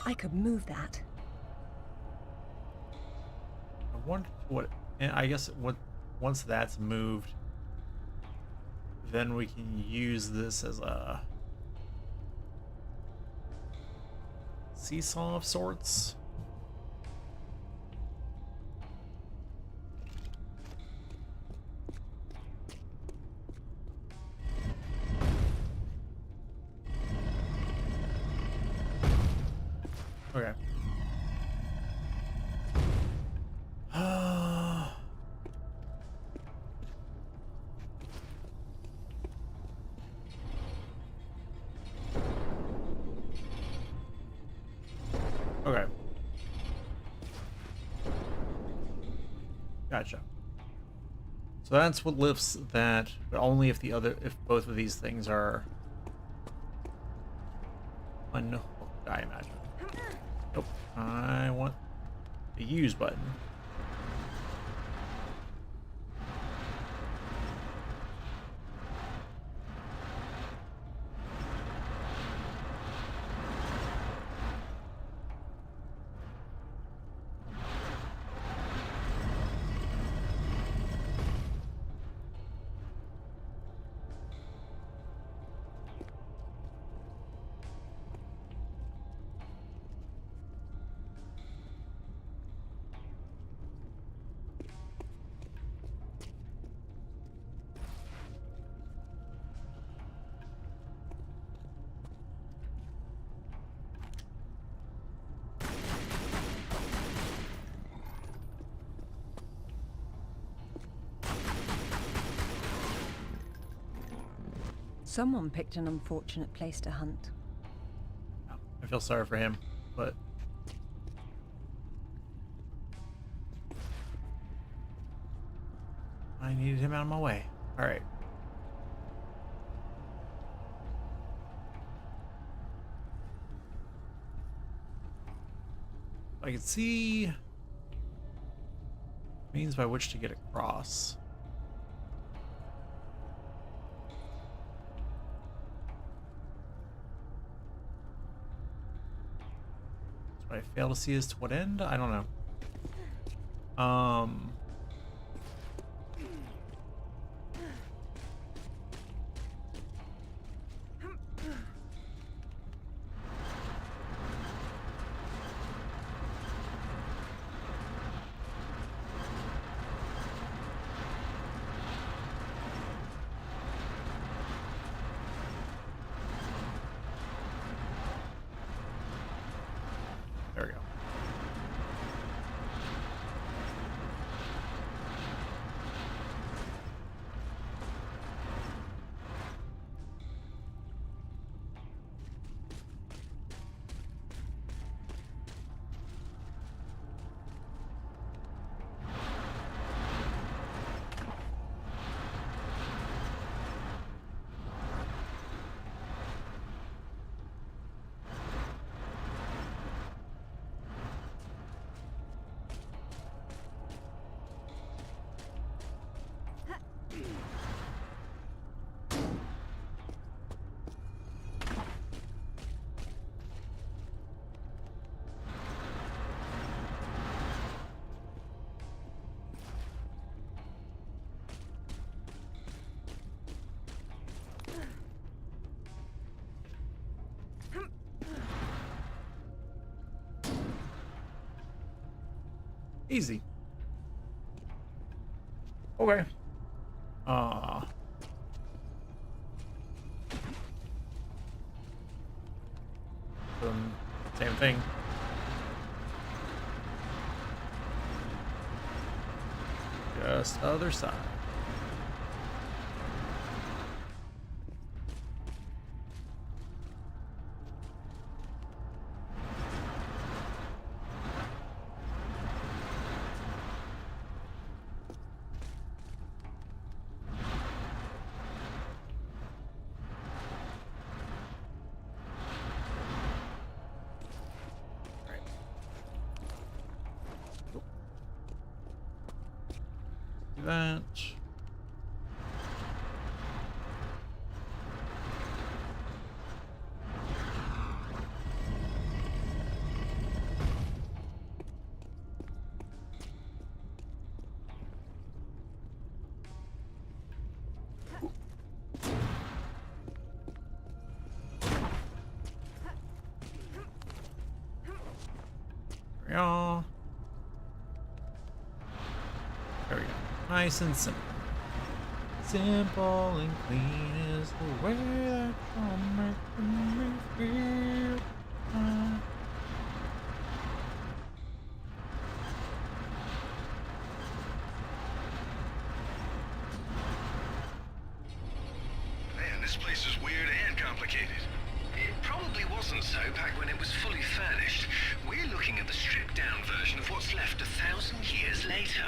I could move that. I wonder what, and I guess what, once that's moved, then we can use this as a seesaw of sorts. Okay. Okay. Gotcha. So that's what lifts that, but only if if both of these things are unhooked, I imagine. Nope. I want the use button. Someone picked an unfortunate place to hunt. I feel sorry for him, but I needed him out of my way. All right. I can see means by which to get across. What I fail to see is to what end? I don't know. There we go. Easy. Okay. Same thing. Just other side. That. There we are. There we go. Nice and simple. Simple and clean is the way that you're making me feel. Man, this place is weird and complicated. It probably wasn't so back when it was fully furnished. We're looking at the stripped-down version of what's left 1,000 years later.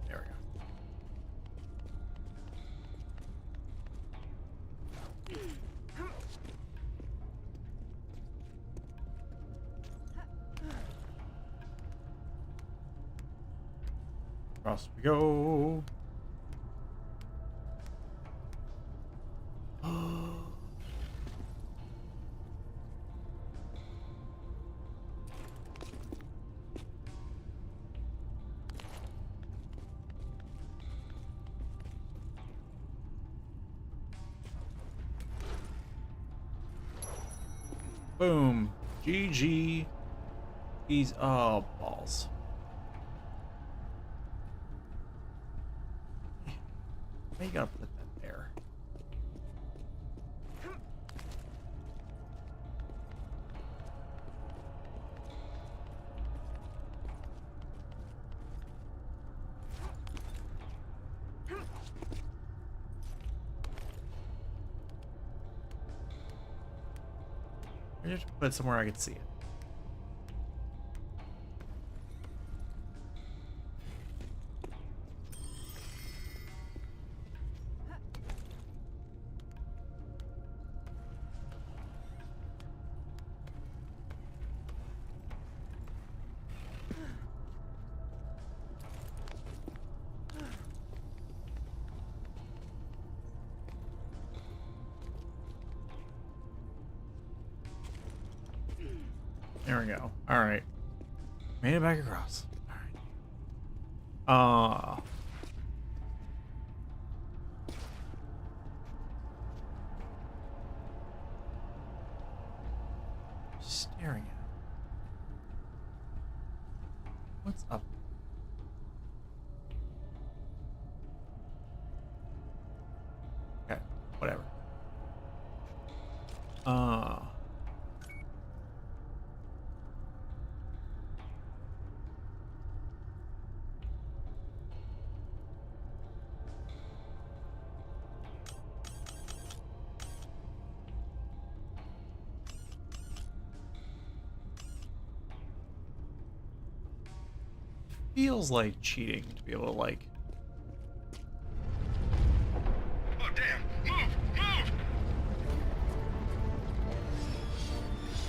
There we go. Across we go. Boom. GG. He's oh balls. you gotta put that there. I just put it somewhere I could see it. There we go. All right. Made it back across. All right. Staring at. What's up? Okay. Whatever. Feels like cheating to be able to like. Oh, damn! Move!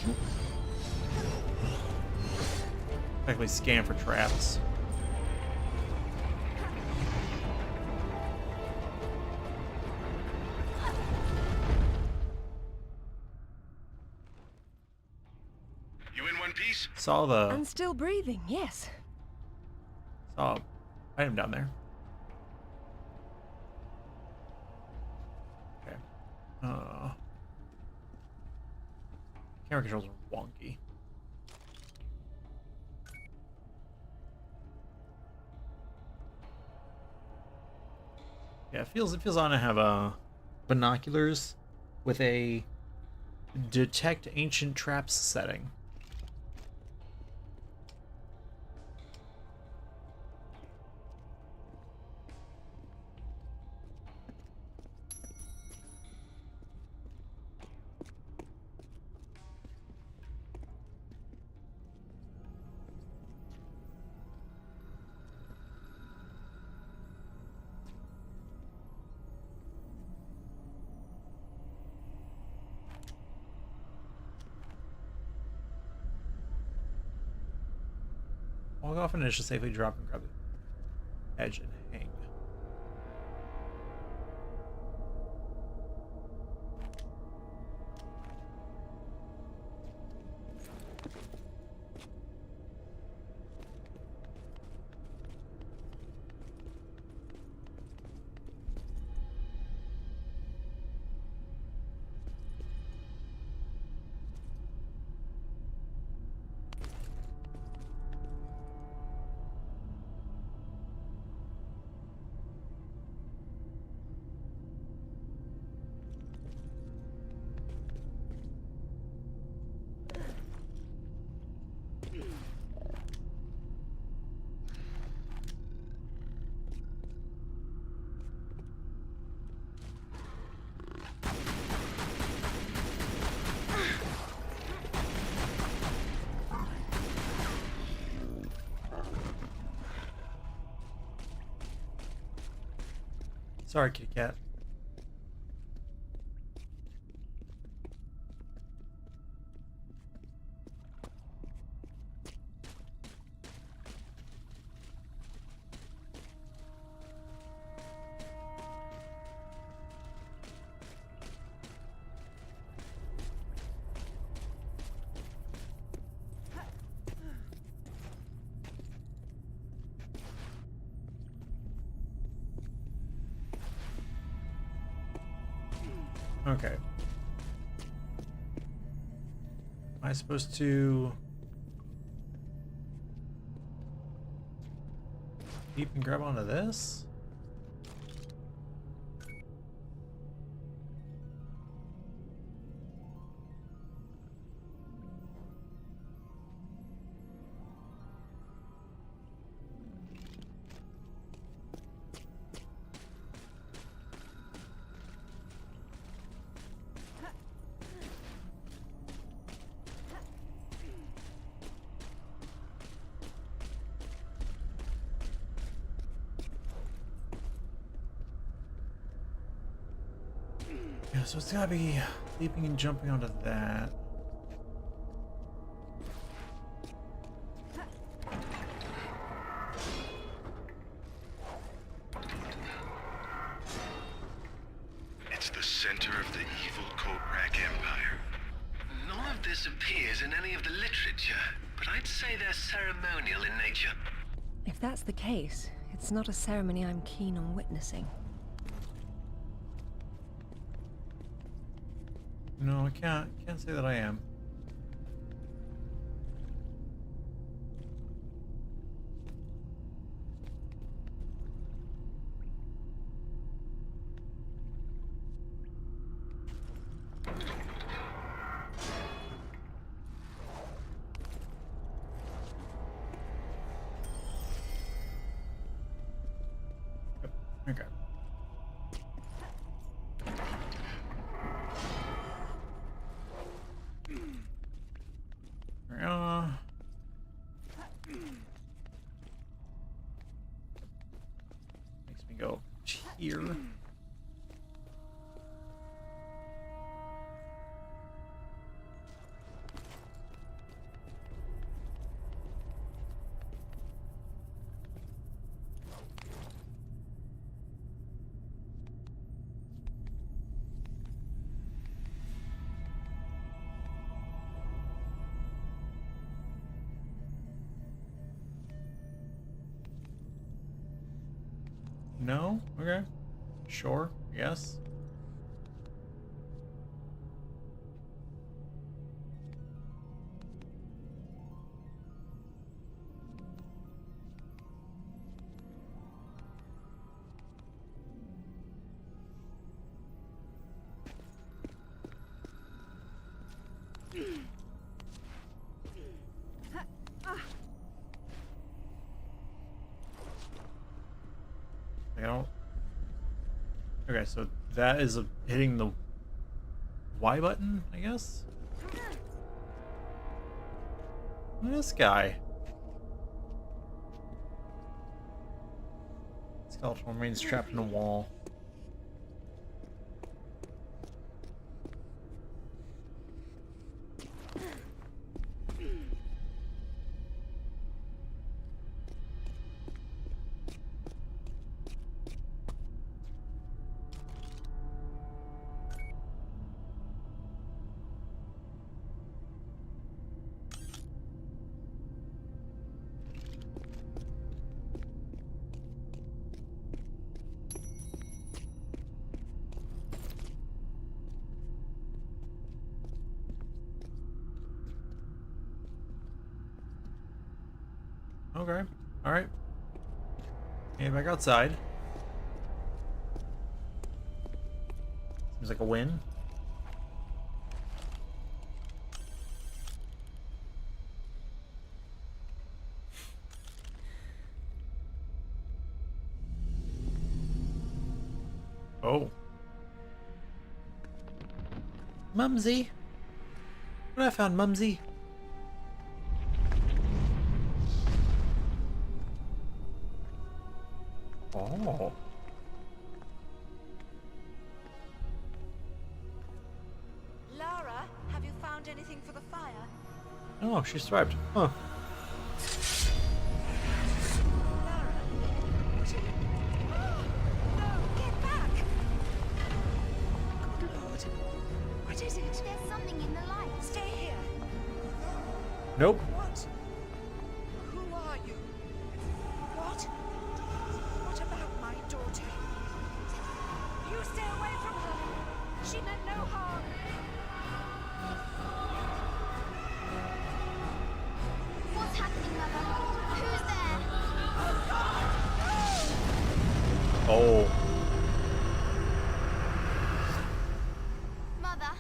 Move! Actually scan for traps. You in one piece? Saw the And still breathing, yes. saw item down there. Okay. Camera controls are wonky. Yeah, it feels on to have binoculars with a detect ancient traps setting. Walk off and it should safely drop and grab the edge and hang. Sorry, kitty cat. Okay. Am I supposed to keep and grab onto this? Yeah, so it's gotta be leaping and jumping onto that. It's the center of the evil Kotrak Empire. None of this appears in any of the literature, but I'd say they're ceremonial in nature. If that's the case, it's not a ceremony I'm keen on witnessing. No, I can't say that I am. Yep, okay. Makes me go here. No? Okay. Sure. Yes. I don't. Okay, so that is hitting the Y button, I guess. This guy. Skeleton remains trapped in a wall. Okay. Alright. Okay, back outside. Seems like a win. Oh. Mumsy. What I found, Mumsy? Oh. Lara, have you found anything for the fire? Oh, she's thrived. Huh. Lara? What are you... No, get back! Good Lord. What is it? There's something in the light. Stay here. Nope. What? Who are you? What? What about my daughter? You stay away from her. She meant no harm. What's happening, Mother? Who's there? Oh. Mother?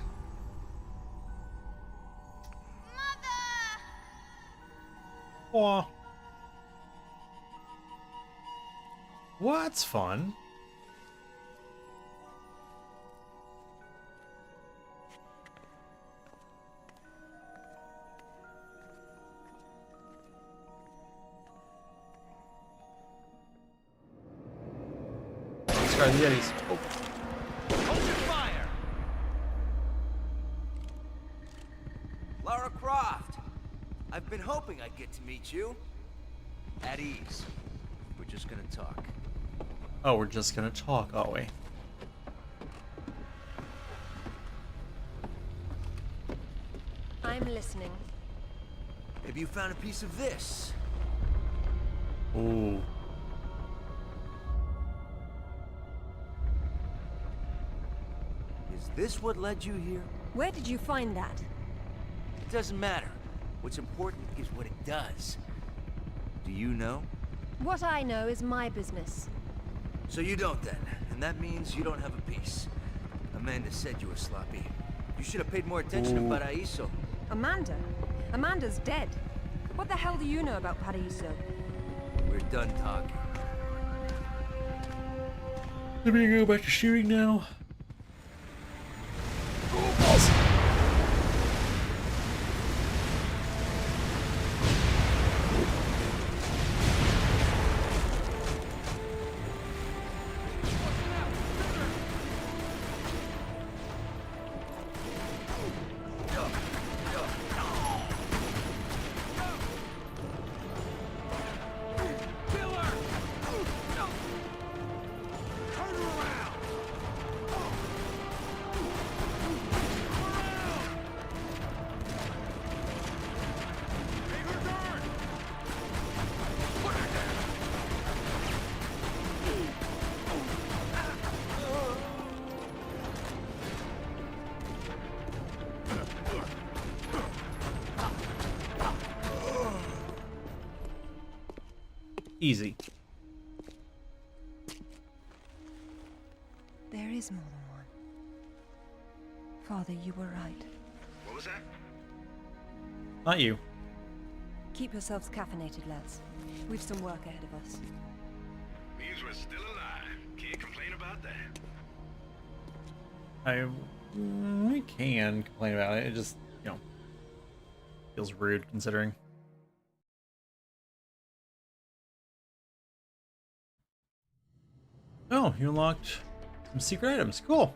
Mother! Aw. Well, that's fun. Let's try the Yetis. Oh. Hold your fire! been hoping I'd get to meet you. At ease. We're just gonna talk. Oh, we're just gonna talk, are we? I'm listening. Maybe you found a piece of this. Ooh. Is this what led you here? Where did you find that? It doesn't matter. What's important is what it does. Do you know? What I know is my business. So you don't then, and that means you don't have a piece. Amanda said you were sloppy. You should have paid more attention to Paraíso. Amanda? Amanda's dead. What the hell do you know about Paraíso? We're done talking. Let me go back to shooting now. Easy. There is more than one. Father, you were right. What was that? Not you. Keep yourselves caffeinated, lads. We've some work ahead of us. Means we're still alive. Can't complain about that. We can complain about it. It just, you know, feels rude considering. Oh, you unlocked some secret items. Cool.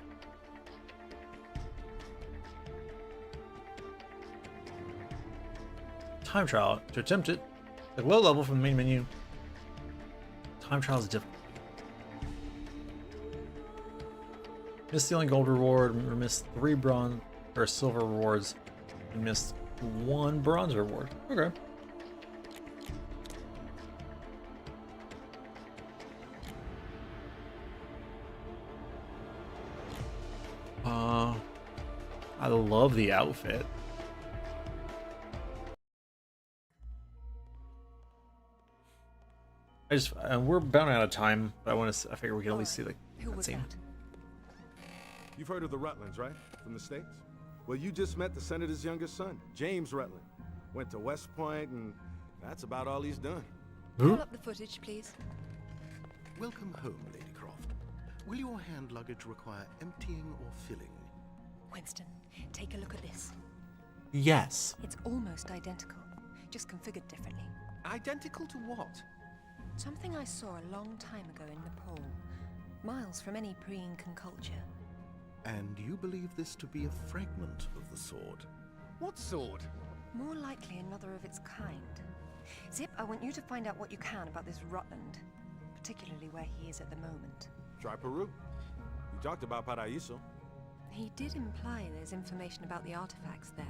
Time trial. To attempt it, at low level from the main menu. Time trial is difficult. Missed the only gold reward, missed 3 bronze or silver rewards, and missed 1 bronze reward. Okay. I love the outfit. We're about out of time, but I figure we can at least see the Who was cutscene. that? You've heard of the Rutlands, right? From the States? Well, you just met the senator's youngest son, James Rutland. Went to West Point, and that's about all he's done. Pull up the footage, please. Welcome home, Lady Croft. Will your hand luggage require emptying or filling? Winston, take a look at this. Yes. It's almost identical, just configured differently. Identical to what? Something I saw a long time ago in Nepal, miles from any pre-Incan culture. And you believe this to be a fragment of the sword? What sword? More likely another of its kind. Zip, I want you to find out what you can about this Rutland, particularly where he is at the moment. Try Peru. You talked about Paraíso. He did imply there's information about the artifacts there.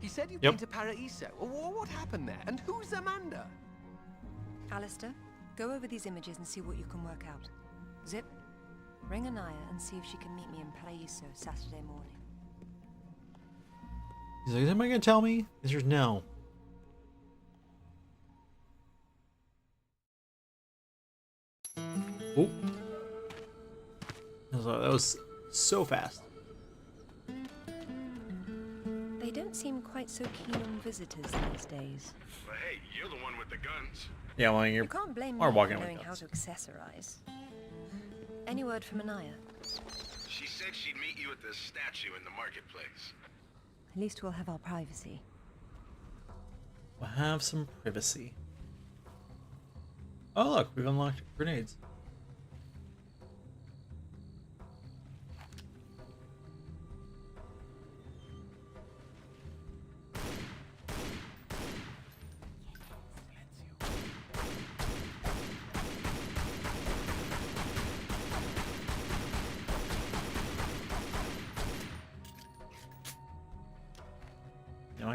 He said you've Yep. been to Paraíso. What happened there? And who's Amanda? Alistair, go over these images and see what you can work out. Zip, ring Anaya and see if she can meet me in Paraíso Saturday morning. He's like, is anybody gonna tell me? The answer is no. Oh. That was so fast. They don't seem quite so keen on visitors these days. But hey, you're the one with the guns. Yeah, well, you're You can't blame or me walking for with knowing how guns. to accessorize. Any word from Anaya? She said she'd meet you at the statue in the marketplace. At least we'll have our privacy. We'll have some privacy. Oh look, we've unlocked grenades.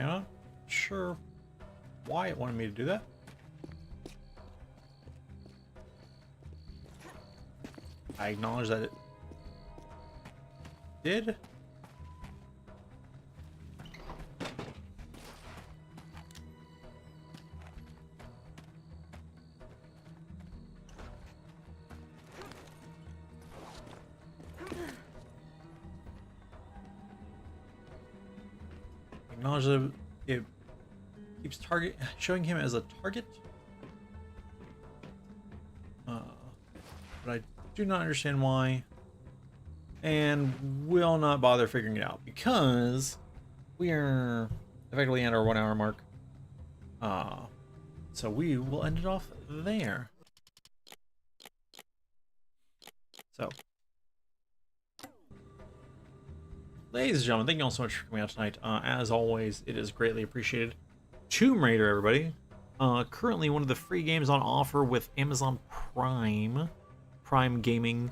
I'm not sure why it wanted me to do that. I acknowledge that it did. Acknowledge that it keeps showing him as a target. But I do not understand why, and will not bother figuring it out because we are effectively at our 1 hour mark. So we will end it off there. So, ladies and gentlemen, thank you all so much for coming out tonight. As always, it is greatly appreciated. Tomb Raider, everybody. Currently one of the free games on offer with Amazon Prime. Prime Gaming.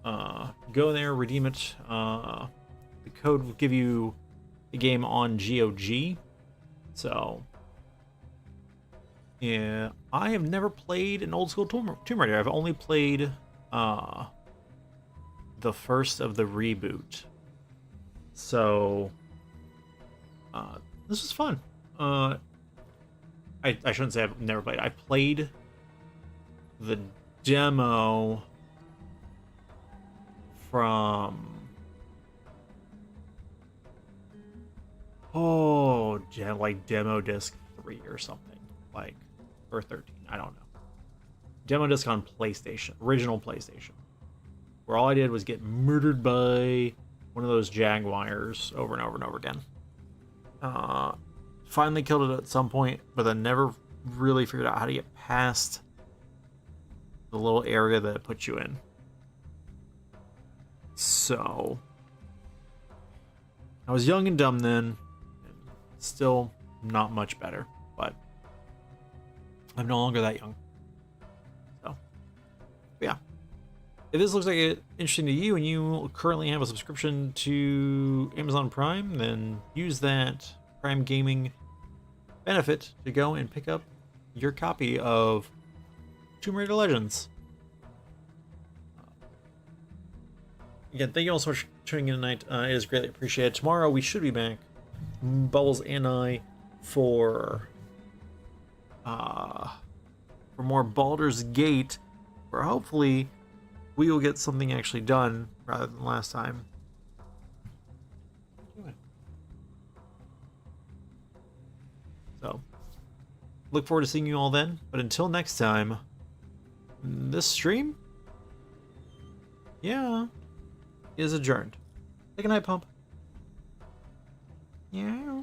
Go there, redeem it. The code will give you the game on GOG. So, yeah, I have never played an old school Tomb Raider. I've only played the first of the reboot. So, this was fun. I shouldn't say I've never played. I played the demo from like demo disc 3 or something, like, or 13, I don't know. Demo disc on PlayStation, original PlayStation, where all I did was get murdered by one of those jaguars over and over and over again. Finally killed it at some point, but then never really figured out how to get past the little area that it puts you in. So, I was young and dumb then, and still not much better, but I'm no longer that young. So, yeah. If this looks like it interesting to you and you currently have a subscription to Amazon Prime, then use that Prime Gaming benefit to go and pick up your copy of Tomb Raider Legends. Again, thank you all so much for tuning in tonight. It is greatly appreciated. Tomorrow we should be back, Bubbles and I, for more Baldur's Gate, where hopefully we will get something actually done rather than last time. So, look forward to seeing you all then. But until next time, this stream, yeah, is adjourned. Take a night, Pump. Yeah.